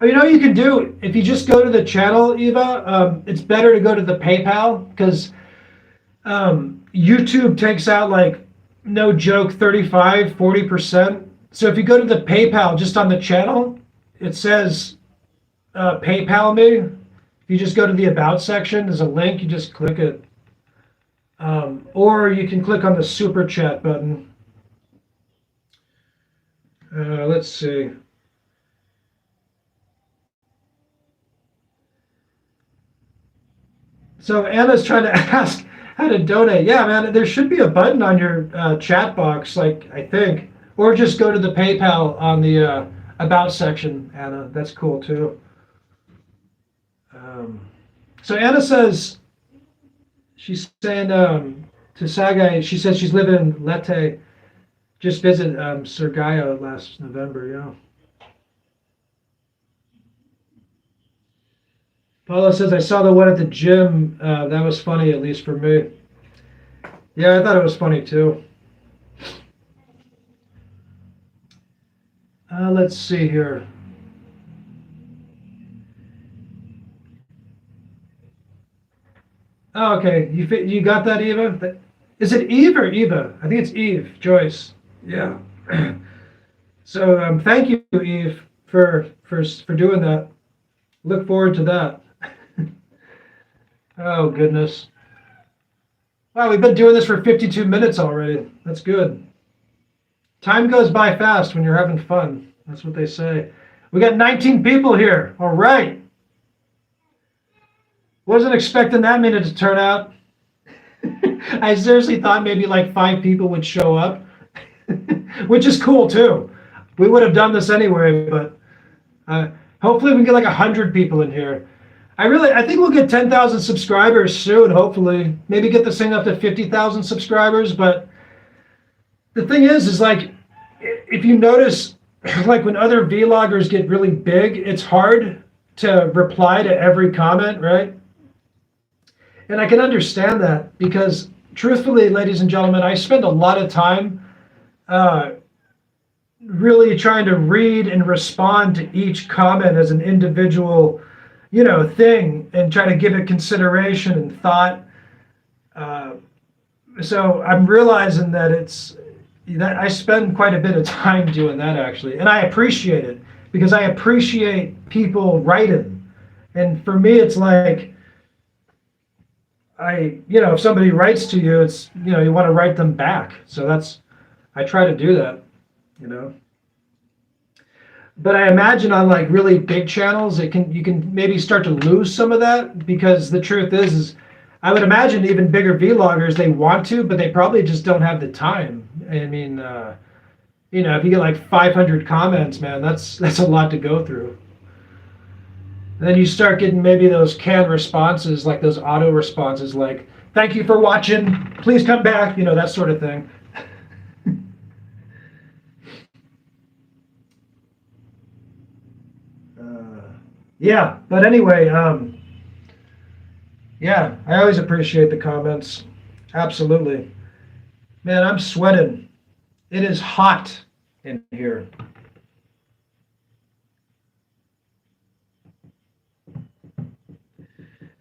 you can do, if you just go to the channel, Eva, it's better to go to the PayPal, because YouTube takes out, like, no joke, 35-40%. So if you go to the PayPal just on the channel, it says PayPal me. If you just go to the About section, there's a link, you just click it. Or you can click on the Super Chat button. Let's see. So Anna's trying to ask how to donate. Yeah, man, there should be a button on your chat box, like, I think. Or just go to the PayPal on the About section, Anna. That's cool, too. So Anna says, she's saying to Sagai, she says she's living in Leyte. Just visited Surigao last November, yeah. Paula says, I saw the one at the gym. That was funny, at least for me. Yeah, I thought it was funny, too. Let's see here. Oh, okay, you got that, Eva? Is it Eve or Eva? I think it's Eve, Joyce. Yeah. So thank you, Eve, for doing that. Look forward to that. Oh, goodness. Wow, we've been doing this for 52 minutes already. That's good. Time goes by fast when you're having fun. That's what they say. We got 19 people here. All right. Wasn't expecting that many to turn out. I seriously thought maybe like 5 people would show up, which is cool too. We would have done this anyway, but hopefully we can get like 100 people in here. I think we'll get 10,000 subscribers soon, hopefully. Maybe get this thing up to 50,000 subscribers, but the thing is like, if you notice, like when other vloggers get really big, it's hard to reply to every comment, right? And I can understand that, because truthfully, ladies and gentlemen, I spend a lot of time really trying to read and respond to each comment as an individual, thing, and try to give it consideration and thought. So I'm realizing that that I spend quite a bit of time doing that actually, and I appreciate it because I appreciate people writing. And for me, it's like if somebody writes to you, it's you want to write them back. So I try to do that, you know. But I imagine on like really big channels, you can maybe start to lose some of that because the truth is I would imagine even bigger vloggers, they want to, but they probably just don't have the time. I mean, if you get like 500 comments, man, that's a lot to go through. And then you start getting maybe those canned responses, like those auto responses, like "Thank you for watching, please come back," that sort of thing. Yeah, but anyway, yeah, I always appreciate the comments. Absolutely. Man, I'm sweating. It is hot in here.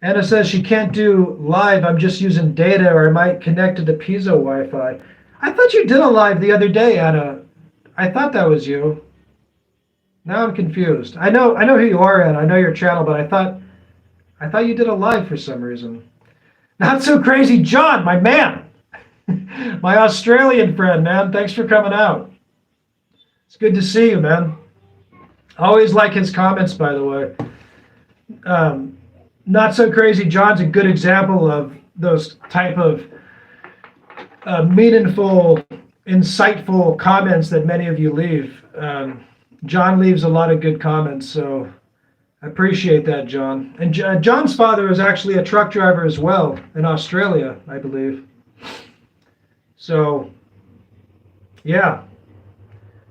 Anna says she can't do live. I'm just using data, or I might connect to the Pizzo Wi-Fi. I thought you did a live the other day, Anna. I thought that was you. Now I'm confused. I know who you are, Anna. I know your channel, but I thought you did a live for some reason. Not so crazy, John, my man. My Australian friend, man. Thanks for coming out. It's good to see you, man. Always like his comments, by the way. Not so crazy, John's a good example of those type of meaningful, insightful comments that many of you leave. John leaves a lot of good comments, so I appreciate that, John. And John's father is actually a truck driver as well in Australia, I believe. So, yeah.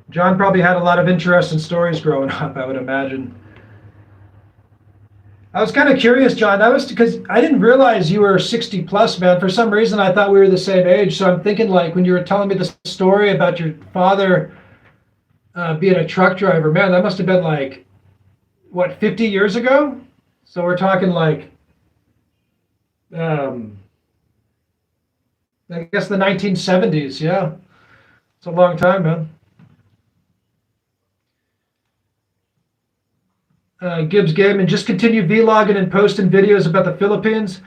John probably had a lot of interesting stories growing up, I would imagine. I was kind of curious, John. That was because I didn't realize you were 60 plus, man. For some reason, I thought we were the same age. So I'm thinking, like, when you were telling me the story about your father being a truck driver, man, that must have been like, what, 50 years ago? So we're talking like, I guess the 1970s. Yeah, it's a long time, man. Gibbs Gaming, just continue vlogging and posting videos about the Philippines.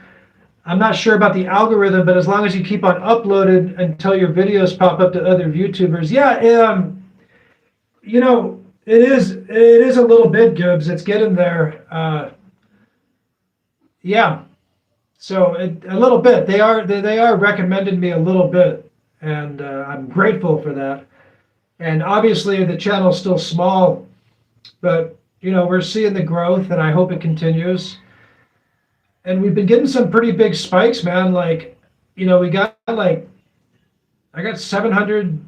I'm not sure about the algorithm, but as long as you keep on uploading until your videos pop up to other YouTubers. Yeah, it is a little bit, Gibbs. It's getting there. Yeah, so a little bit. They are recommending me a little bit, and I'm grateful for that. And obviously the channel's still small, but we're seeing the growth, and I hope it continues. And we've been getting some pretty big spikes, man. Like, we got I got 700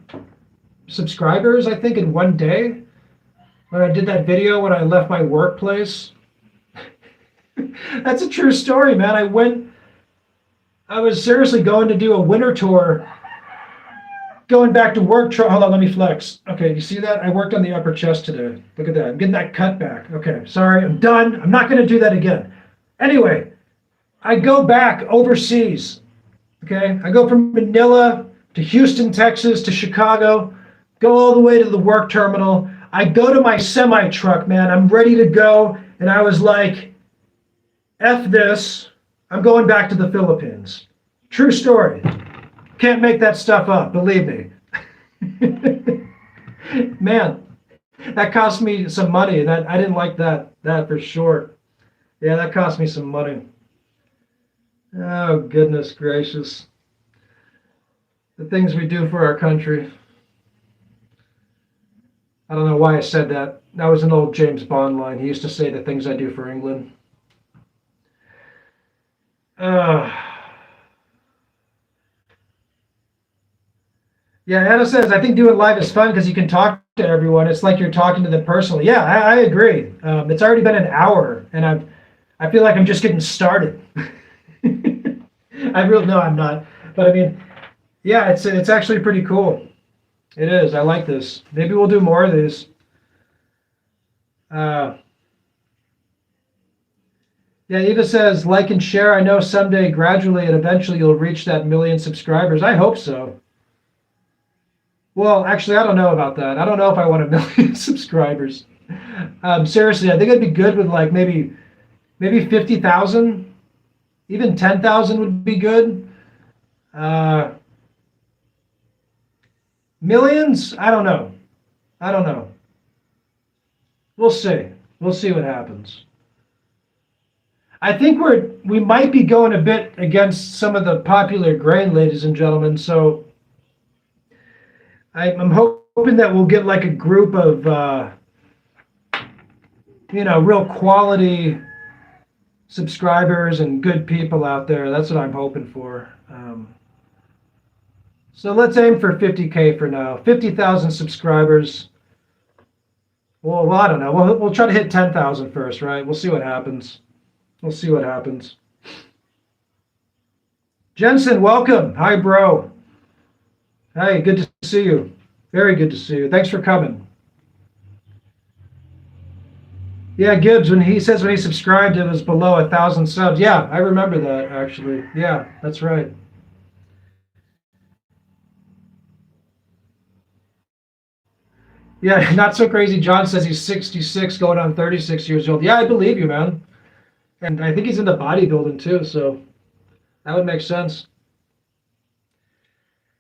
subscribers, I think, in one day when I did that video when I left my workplace. That's a true story, man. I was seriously going to do a winter tour, going back to work. Hold on, let me flex. Okay, you see that? I worked on the upper chest today. Look at that. I'm getting that cut back. Okay, sorry, I'm done. I'm not going to do that again. Anyway, I go back overseas. Okay, I go from Manila to Houston, Texas, to Chicago, go all the way to the work terminal. I go to my semi truck, man. I'm ready to go. And I was like, F this. I'm going back to the Philippines. True story. Can't make that stuff up, believe me. Man, that cost me some money. That I didn't like that for sure. Yeah, that cost me some money. Oh, goodness gracious. The things we do for our country. I don't know why I said that. That was an old James Bond line. He used to say the things I do for England. Yeah, Anna says, I think doing live is fun because you can talk to everyone. It's like you're talking to them personally. Yeah, I agree. It's already been an hour, and I feel like I'm just getting started. No, I'm not. But I mean, yeah, it's actually pretty cool. It is. I like this. Maybe we'll do more of these. Yeah, Eva says, like and share. I know someday, gradually and eventually, you'll reach that 1 million subscribers. I hope so. Well, actually, I don't know about that. I don't know if I want a million subscribers. Seriously, I think I'd be good with like maybe 50,000, even 10,000 would be good. Uh, Millions? I don't know. I don't know. We'll see. We'll see what happens. I think we might be going a bit against some of the popular grain, ladies and gentlemen. So I'm hoping that we'll get like a group of real quality subscribers and good people out there. That's what I'm hoping for. So let's aim for 50K for now. 50,000 subscribers. Well, I don't know. We'll try to hit 10,000 first, right? We'll see what happens. We'll see what happens. Jensen, welcome. Hi, bro. Hey, good to see you. Very good to see you. Thanks for coming. Yeah, Gibbs, when he subscribed, it was below 1,000 subs. Yeah, I remember that, actually. Yeah, that's right. Yeah, not so crazy. John says he's 66, going on 36 years old. Yeah, I believe you, man. And I think he's into bodybuilding too, so that would make sense.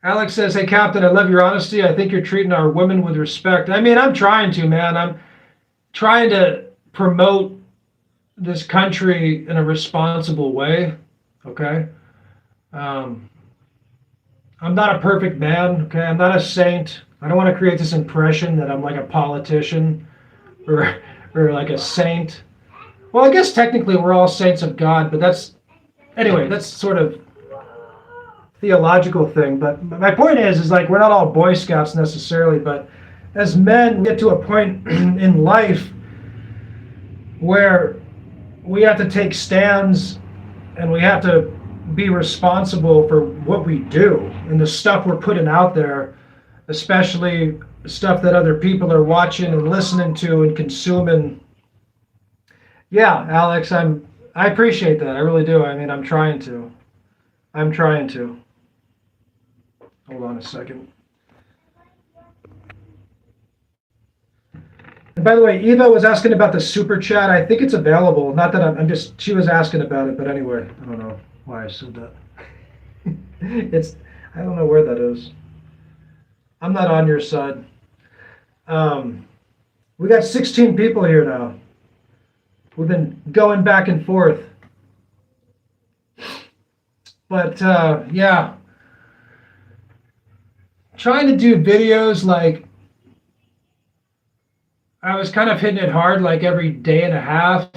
Alex says, hey, Captain, I love your honesty. I think you're treating our women with respect. I mean, I'm trying to, man. I'm trying to promote this country in a responsible way, okay? I'm not a perfect man, okay? I'm not a saint. I don't want to create this impression that I'm like a politician or like a saint. Well, I guess technically we're all saints of God, but that's sort of theological thing. But my point is like we're not all Boy Scouts necessarily, but as men, we get to a point in life where we have to take stands and we have to be responsible for what we do and the stuff we're putting out there, especially stuff that other people are watching and listening to and consuming. Yeah, Alex, I appreciate that. I really do. I mean, I'm trying to. Hold on a second. And by the way, Eva was asking about the super chat. I think it's available. Not that she was asking about it, but anyway, I don't know why I said that. I don't know where that is. I'm not on your side. We got 16 people here now. We've been going back and forth. But yeah, trying to do videos like I was kind of hitting it hard like every day and a half,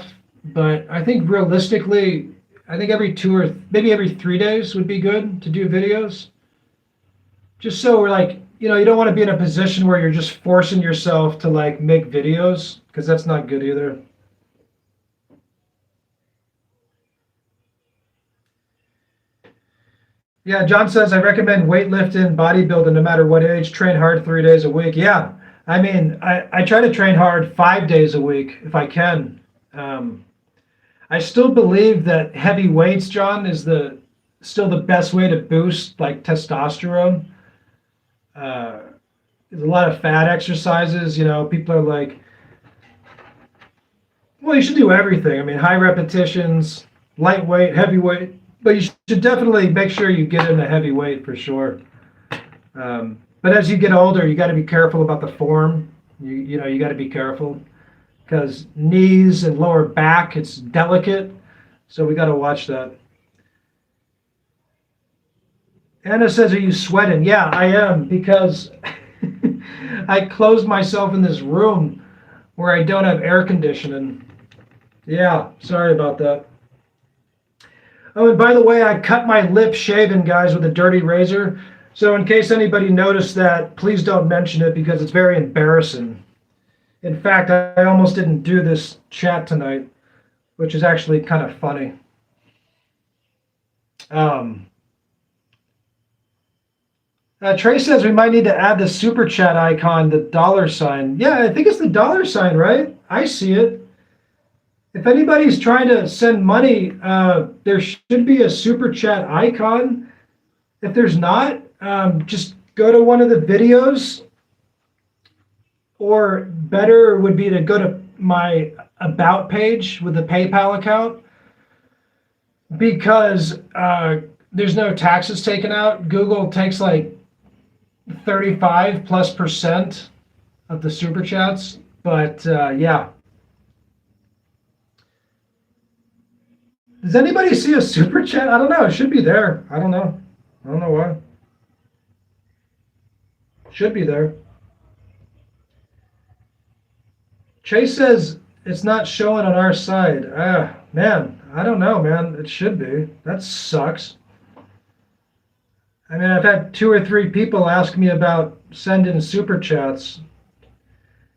but I think realistically, every 2 or maybe every 3 days would be good to do videos. Just so we're like, you don't want to be in a position where you're just forcing yourself to like make videos, because that's not good either. Yeah, John says, I recommend weightlifting, bodybuilding, no matter what age, train hard 3 days a week. Yeah, I mean, I try to train hard 5 days a week if I can. I still believe that heavy weights, John, is still the best way to boost like testosterone. There's a lot of fat exercises. People are like, well, you should do everything. I mean, high repetitions, lightweight, heavyweight, but you should definitely make sure you get into heavyweight for sure. But as you get older, you got to be careful about the form. You got to be careful because knees and lower back, it's delicate. So we got to watch that. Anna says, are you sweating? Yeah, I am, because I closed myself in this room where I don't have air conditioning. Yeah, sorry about that. Oh, and by the way, I cut my lip shaving, guys, with a dirty razor. So in case anybody noticed that, please don't mention it because it's very embarrassing. In fact, I almost didn't do this chat tonight, which is actually kind of funny. Trey says we might need to add the super chat icon, the $sign. Yeah, I think it's the $sign, right? I see it. If anybody's trying to send money, there should be a super chat icon. If there's not, just go to one of the videos, or better would be to go to my about page with the PayPal account, because there's no taxes taken out. Google takes like 35+% of the super chats. But yeah. Does anybody see a super chat? I don't know. It should be there. I don't know. I don't know why. Should be there. Chase says it's not showing on our side. Man, I don't know, man. It should be. That sucks. I mean, I've had 2 or 3 people ask me about sending super chats.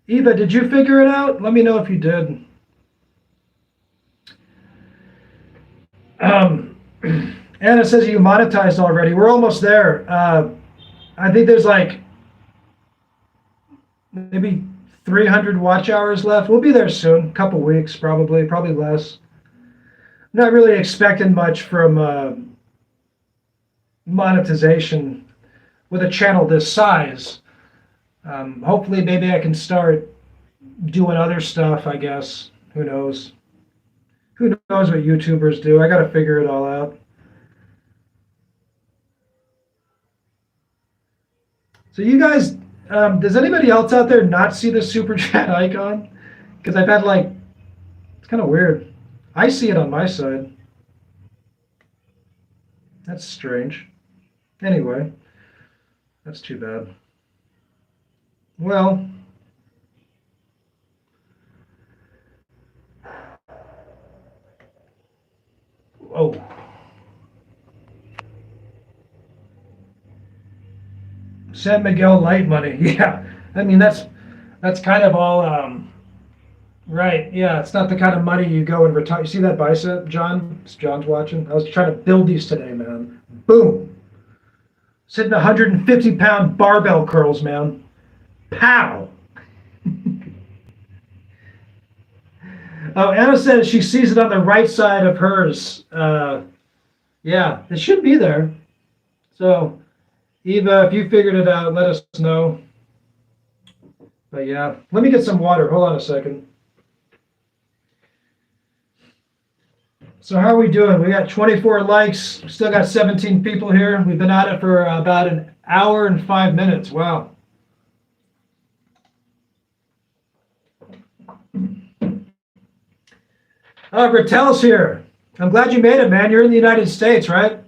Eva, did you figure it out? Let me know if you did. Anna says you monetized already. We're almost there. I think there's like maybe 300 watch hours left. We'll be there soon. A couple weeks, probably less. Not really expecting much from monetization with a channel this size. Hopefully, maybe I can start doing other stuff, I guess. Who knows? Who knows what YouTubers do? I got to figure it all out. So you guys, does anybody else out there not see the super chat icon? Because I've had like, it's kind of weird. I see it on my side. That's strange. Anyway, that's too bad. Well, oh. San Miguel light money. Yeah. I mean, that's kind of all, right. Yeah. It's not the kind of money you go and retire. You see that bicep, John? John's watching. I was trying to build these today, man. Boom. Sitting 150-pound barbell curls, man. Pow. Oh, Anna says she sees it on the right side of hers. Yeah, it should be there. So, Eva, if you figured it out, let us know. But yeah, let me get some water. Hold on a second. So how are we doing? We got 24 likes. Still got 17 people here. We've been at it for about an hour and 5 minutes. Wow. Rattel's here. I'm glad you made it, man. You're in the United States, right?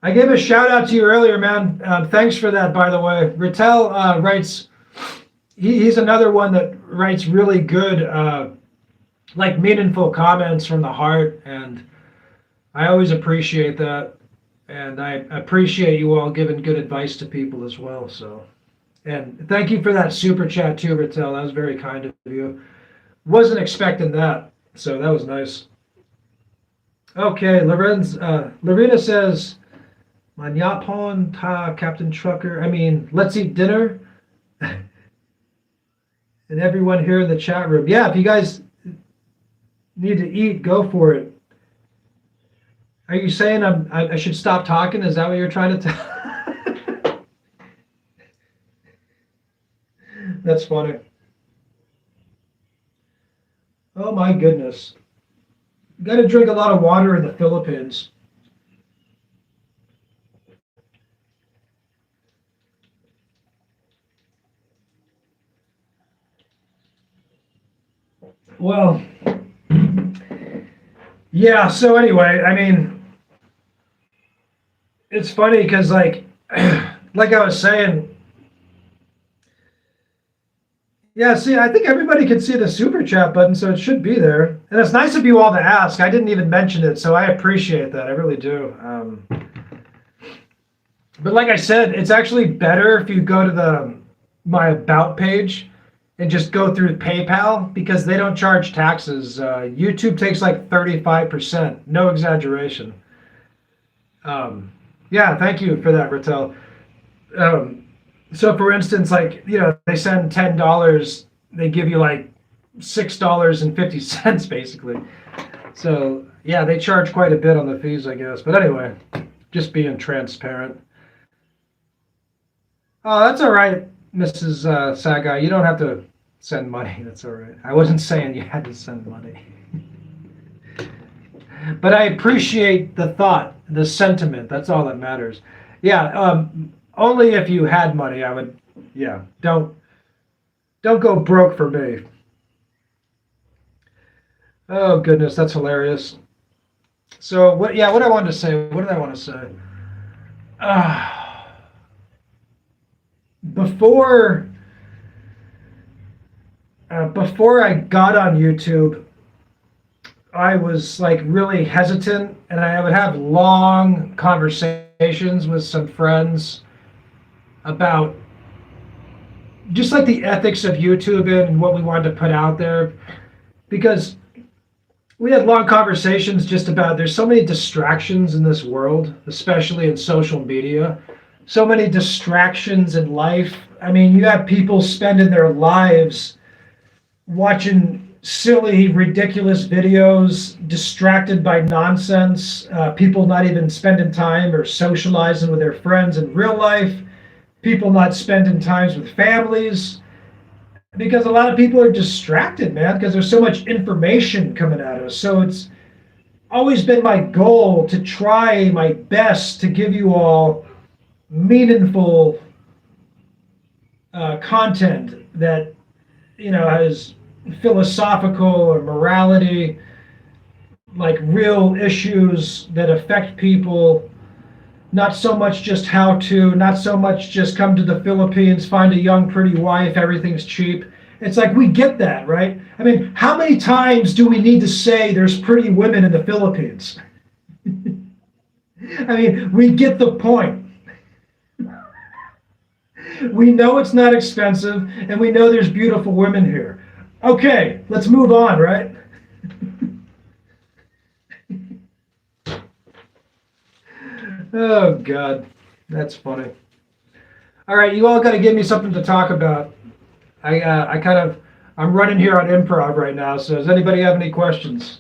I gave a shout out to you earlier, man. Thanks for that, by the way. Rattel writes, he's another one that writes really good, like meaningful comments from the heart. And I always appreciate that. And I appreciate you all giving good advice to people as well. So, and thank you for that super chat too, Rattel. That was very kind of you. Wasn't expecting that. So that was nice. Okay, Lorena says, Manyapon ta Captain Trucker. I mean, let's eat dinner. And everyone here in the chat room. Yeah, if you guys need to eat, go for it. Are you saying I should stop talking? Is that what you're trying to tell? That's funny. Oh my goodness. You got to drink a lot of water in the Philippines. Well, yeah, so anyway, I mean, it's funny because like I was saying, yeah, see, I think everybody can see the super chat button, so it should be there. And it's nice of you all to ask. I didn't even mention it, so I appreciate that. I really do. But like I said, it's actually better if you go to my About page and just go through PayPal because they don't charge taxes. YouTube takes like 35%. No exaggeration. Yeah, thank you for that, Rattel. So for instance, like, you know, they send $10, they give you like $6.50 basically. So yeah, they charge quite a bit on the fees, I guess. But anyway, just being transparent. Oh, that's all right, Mrs. Sagai. You don't have to send money. That's all right. I wasn't saying you had to send money. But I appreciate the thought, the sentiment. That's all that matters. Yeah, only if you had money, I would. Yeah, don't go broke for me. Oh goodness, that's hilarious. So what? Yeah, what I wanted to say. What did I want to say? Uh, before before I got on YouTube, I was like really hesitant, and I would have long conversations with some friends about just like the ethics of YouTube and what we wanted to put out there, because we had long conversations just about there's so many distractions in this world, especially in social media. So many distractions in life. I mean, you have people spending their lives watching silly, ridiculous videos, distracted by nonsense, people not even spending time or socializing with their friends in real life, people not spending times with families, because a lot of people are distracted, man, because there's so much information coming at us. So it's always been my goal to try my best to give you all meaningful content that has philosophical or morality, like real issues that affect people, not so much just how to, not so much just come to the Philippines, find a young pretty wife, everything's cheap. It's like we get that, right? I mean, how many times do we need to say there's pretty women in the Philippines? I mean, we get the point. We know it's not expensive, and we know there's beautiful women here. Okay, let's move on, right? Oh, God. That's funny. All right, you all got to give me something to talk about. I'm running here on improv right now, so does anybody have any questions?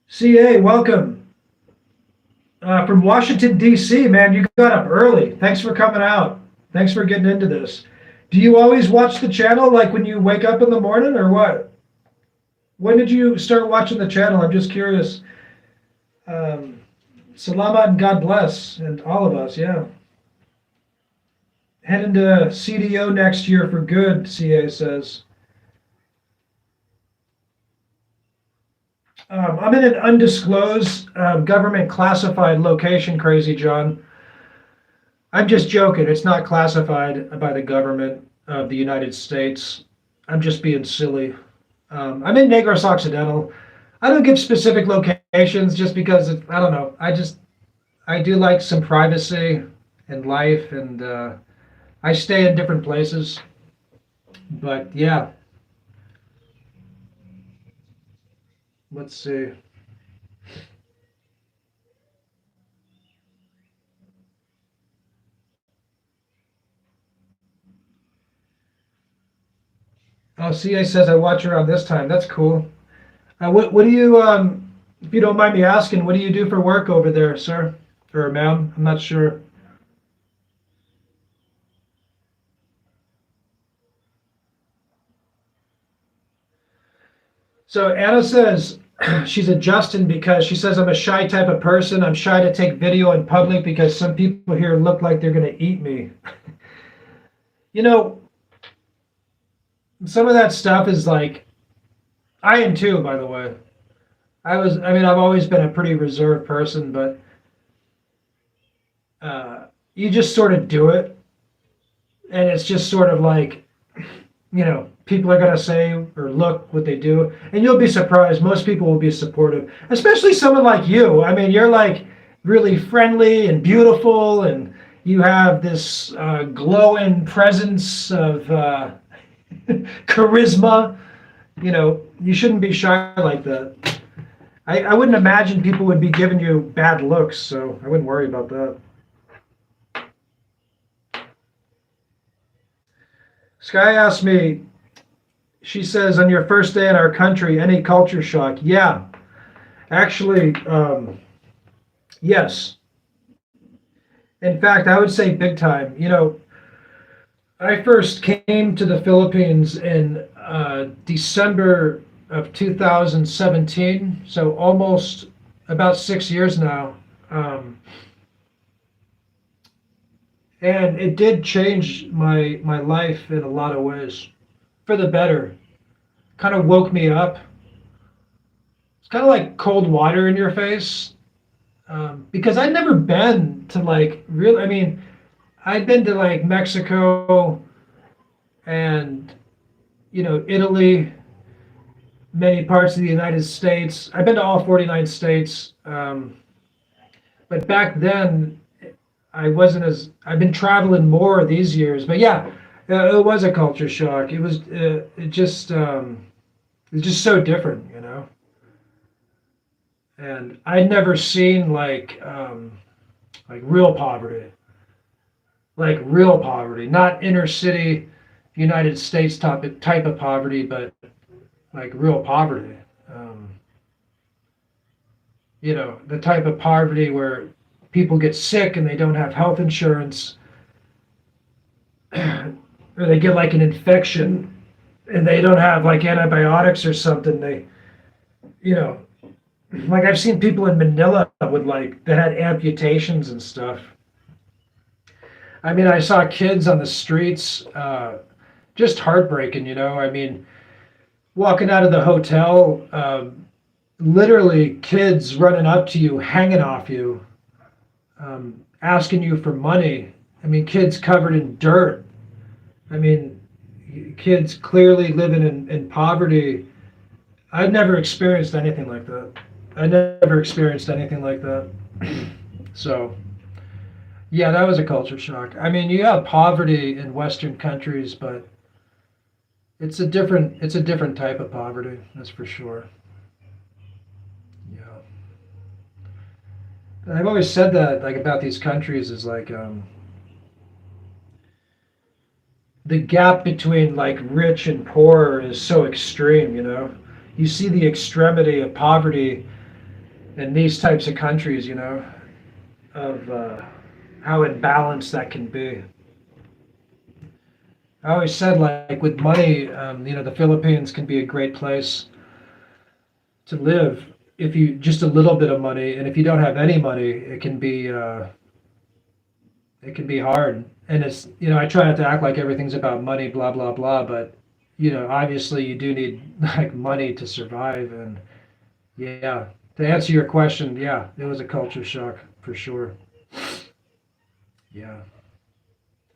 CA, welcome. From Washington, D.C., man, you got up early. Thanks for coming out. Thanks for getting into this. Do you always watch the channel like when you wake up in the morning or what? When did you start watching the channel? I'm just curious. Salamat and God bless, and all of us, yeah. Heading to CDO next year for good, CA says. I'm in an undisclosed government classified location, Crazy John. I'm just joking. It's not classified by the government of the United States. I'm just being silly. I'm in Negros Occidental. I don't give specific locations just because I don't know. I do like some privacy in life, and I stay in different places. But yeah, let's see. Oh, CA says I watch around this time. That's cool. What do you, if you don't mind me asking, what do you do for work over there, sir? Or ma'am? I'm not sure. So Anna says she's adjusting because she says I'm a shy type of person. I'm shy to take video in public because some people here look like they're going to eat me. You know, some of that stuff is like, I am too, by the way. I mean, I've always been a pretty reserved person, but you just sort of do it. And it's just sort of like, people are going to say or look what they do. And you'll be surprised. Most people will be supportive, especially someone like you. I mean, you're like really friendly and beautiful, and you have this glowing presence of charisma. You shouldn't be shy like that. I wouldn't imagine people would be giving you bad looks, so I wouldn't worry about that. Sky asked me, she says, on your first day in our country, any culture shock? Yeah, actually, yes. In fact, I would say big time. I first came to the Philippines in December of 2017, so almost about 6 years now. Um, and it did change my life in a lot of ways for the better. Kind of woke me up. It's kind of like cold water in your face, because I'd never been to like real. I mean, I'd been to like Mexico and Italy, many parts of the United States. I've been to all 49 states, but back then I wasn't as. I've been traveling more these years, but yeah, it was a culture shock. It's just so different. And I'd never seen like real poverty, not inner city United States type of poverty, but like real poverty. Um, the type of poverty where people get sick and they don't have health insurance, or they get like an infection and they don't have like antibiotics or something. You know, like I've seen people in Manila with like that had amputations and stuff. I mean, I saw kids on the streets, just heartbreaking. I mean, walking out of the hotel, literally kids running up to you, hanging off you, asking you for money. I mean, kids covered in dirt. I mean, kids clearly living in poverty. I've never experienced anything like that. I never experienced anything like that. So, yeah, that was a culture shock. I mean, you have poverty in Western countries, but it's a different type of poverty, that's for sure. Yeah. And I've always said that like about these countries is like the gap between like rich and poor is so extreme. You see the extremity of poverty in these types of countries, of how imbalanced that can be. I always said like with money, the Philippines can be a great place to live if you just a little bit of money, and if you don't have any money, it can be hard. And it's I try not to act like everything's about money, blah blah blah, but obviously you do need like money to survive. And yeah, to answer your question, yeah, it was a culture shock for sure. Yeah,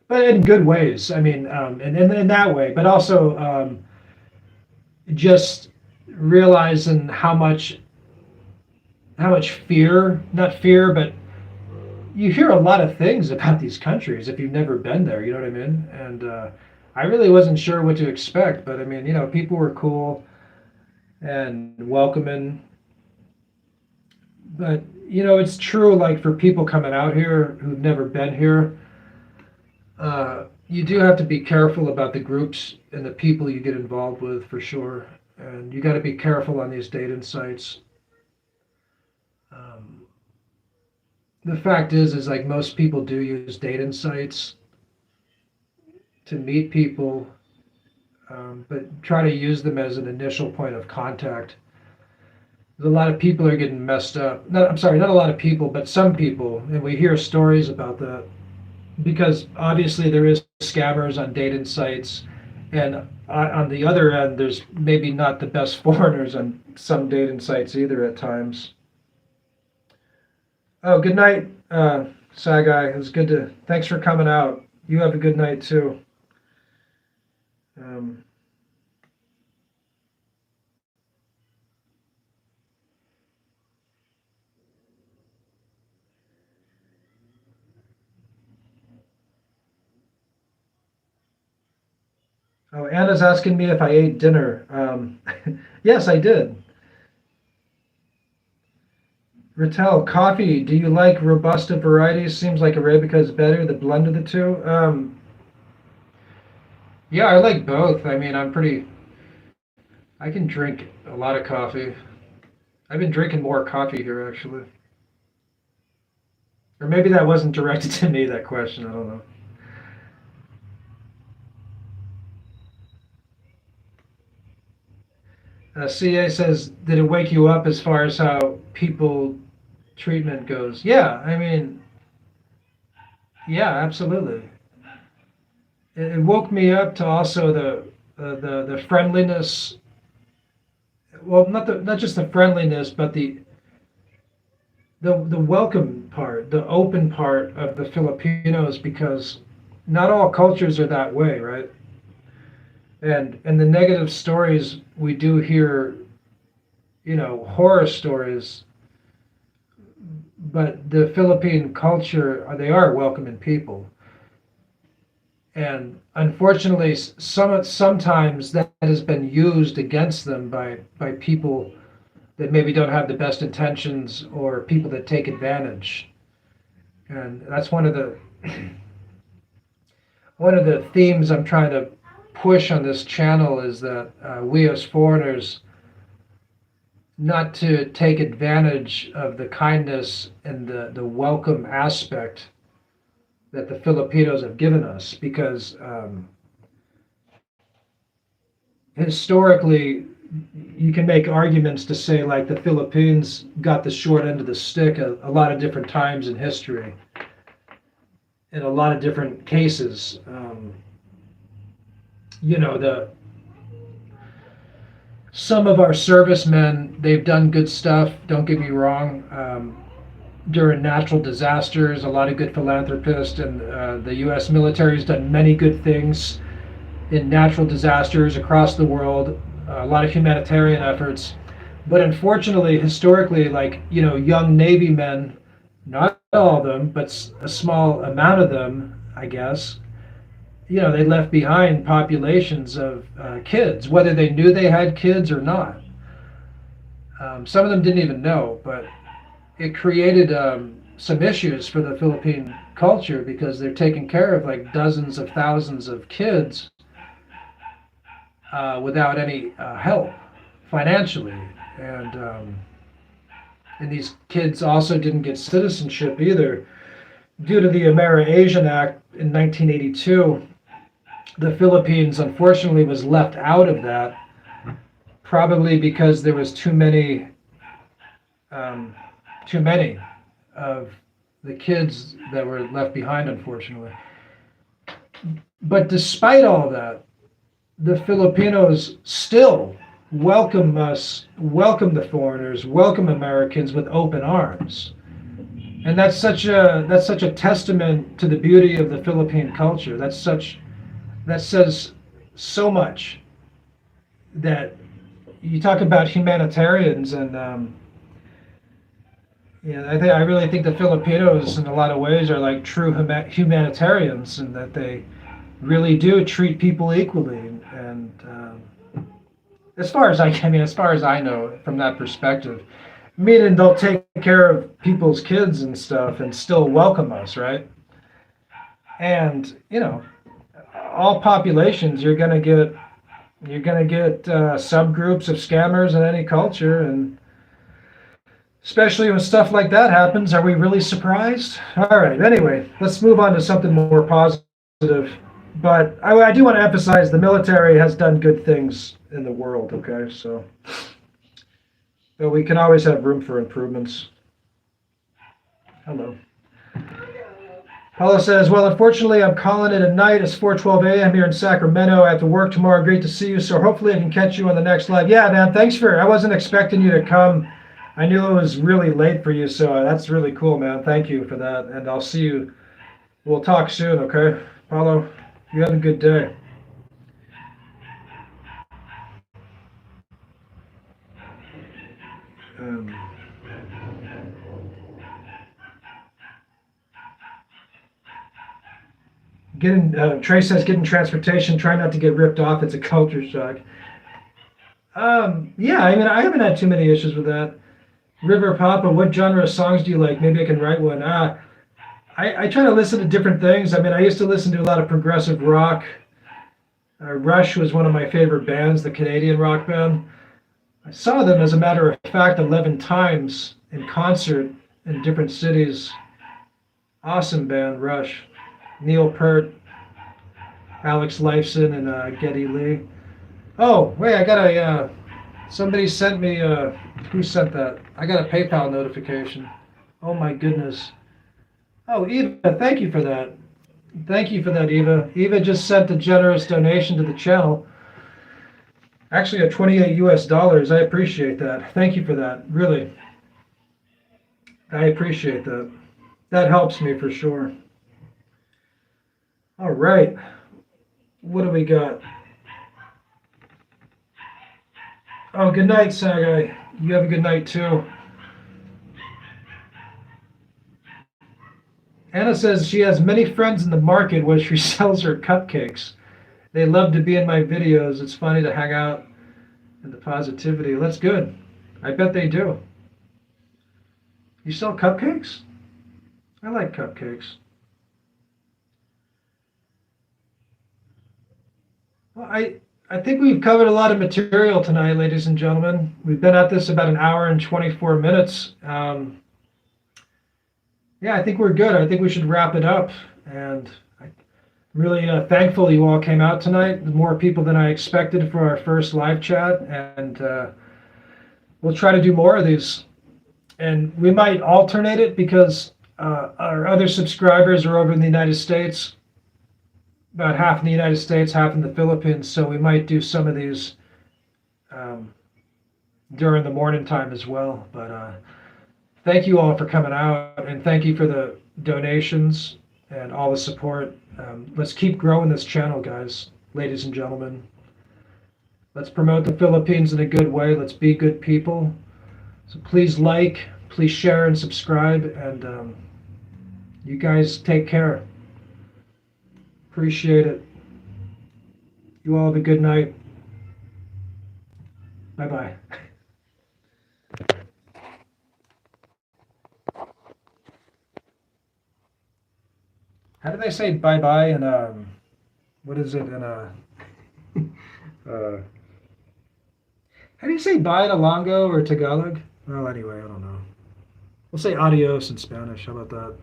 but in good ways. I mean, and in that way, but also just realizing how much fear, not fear, but you hear a lot of things about these countries if you've never been there. You know what I mean? And I really wasn't sure what to expect, but I mean, people were cool and welcoming. But it's true. Like for people coming out here who've never been here, you do have to be careful about the groups and the people you get involved with for sure. And you got to be careful on these dating sites. Um, the fact is like most people do use dating sites to meet people, but try to use them as an initial point of contact. A lot of people are getting messed up. No, I'm sorry, not a lot of people, but some people, and we hear stories about that because obviously there is scammers on dating sites, and on the other end, there's maybe not the best foreigners on some dating sites either at times. Oh, good night, Sagai. It was good to. Thanks for coming out. You have a good night too. Um, oh, Anna's asking me if I ate dinner. Yes, I did. Rattel, coffee. Do you like Robusta varieties? Seems like Arabica is better. The blend of the two. Yeah, I like both. I mean, I can drink a lot of coffee. I've been drinking more coffee here, actually. Or maybe that wasn't directed to me, that question. I don't know. CA says, did it wake you up as far as how people treatment goes? Yeah, I mean, yeah, absolutely. It woke me up to also the friendliness. Well, not just the friendliness, but the welcome part, the open part of the Filipinos, because not all cultures are that way, right? And the negative stories we do hear, horror stories, but the Philippine culture, they are welcoming people. And unfortunately, sometimes that has been used against them by people that maybe don't have the best intentions, or people that take advantage. And that's one of the themes I'm trying to push on this channel, is that we as foreigners, not to take advantage of the kindness and the welcome aspect that the Filipinos have given us, because historically, you can make arguments to say, like, the Philippines got the short end of the stick a lot of different times in history, in a lot of different cases. The some of our servicemen, they've done good stuff. Don't get me wrong. During natural disasters, a lot of good philanthropists, and the U.S. military has done many good things in natural disasters across the world. A lot of humanitarian efforts, but unfortunately, historically, like, young Navy men, not all of them, but a small amount of them, I guess, they left behind populations of kids, whether they knew they had kids or not. Some of them didn't even know, but it created some issues for the Philippine culture, because they're taking care of like dozens of thousands of kids without any help financially. And these kids also didn't get citizenship either. Due to the Ameri-Asian Act in 1982, the Philippines unfortunately was left out of that, probably because there was too many of the kids that were left behind, unfortunately. But despite all that, the Filipinos still welcome us, welcome the foreigners, welcome Americans with open arms. And that's such a testament to the beauty of the Philippine culture. That says so much. That you talk about humanitarians, and I really think the Filipinos, in a lot of ways, are like true humanitarians, and that they really do treat people equally. And as far as I know, from that perspective, meaning they'll take care of people's kids and stuff, and still welcome us, right? And all populations, you're gonna get subgroups of scammers in any culture, and especially when stuff like that happens, are we really surprised? All right. Anyway, let's move on to something more positive. But I do want to emphasize the military has done good things in the world. Okay, so but we can always have room for improvements. Hello. Paula says, well, unfortunately, I'm calling it a night. It's 4:12 a.m. here in Sacramento. I have to work tomorrow. Great to see you. So hopefully I can catch you on the next live. Yeah, man, I wasn't expecting you to come. I knew it was really late for you, so that's really cool, man. Thank you for that. And I'll see you. We'll talk soon, okay? Paulo, you have a good day. Um, Trey says, getting transportation, try not to get ripped off. It's a culture shock. Yeah, I mean, I haven't had too many issues with that. River Papa, what genre of songs do you like? Maybe I can write one. I try to listen to different things. I mean, I used to listen to a lot of progressive rock. Rush was one of my favorite bands, the Canadian rock band. I saw them, as a matter of fact, 11 times in concert in different cities. Awesome band, Rush. Neil Peart, Alex Lifeson, and Geddy Lee. Oh, wait, I got a. Somebody sent me. Who sent that? I got a PayPal notification. Oh my goodness. Oh, Eva, thank you for that. Thank you for that, Eva. Eva just sent a generous donation to the channel. Actually, at 28 US dollars. I appreciate that. Thank you for that. Really. I appreciate that. That helps me for sure. All right. What do we got? Oh, good night, Sagai. You have a good night too. Anna says she has many friends in the market where she sells her cupcakes. They love to be in my videos. It's funny to hang out and the positivity. That's good. I bet they do. You sell cupcakes? I like cupcakes. Well, I think we've covered a lot of material tonight, ladies and gentlemen. We've been at this about an hour and 24 minutes. Yeah, I think we're good. I think we should wrap it up. And I'm really thankful you all came out tonight. More people than I expected for our first live chat. And we'll try to do more of these. And we might alternate it because our other subscribers are over in the United States. About half in the United States, half in the Philippines. So we might do some of these during the morning time as well. But thank you all for coming out, and thank you for the donations and all the support. Let's keep growing this channel, guys, ladies and gentlemen. Let's promote the Philippines in a good way. Let's be good people. So please like, please share and subscribe, and you guys take care. Appreciate it. You all have a good night. Bye-bye. How do they say bye-bye in what is it in how do you say bye in Ilongo or Tagalog? Well, anyway, I don't know. We'll say adios in Spanish. How about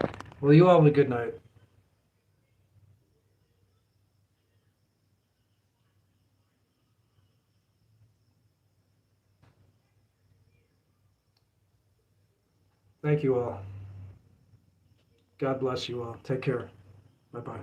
that? Well, you all have a good night. Thank you all. God bless you all. Take care. Bye-bye.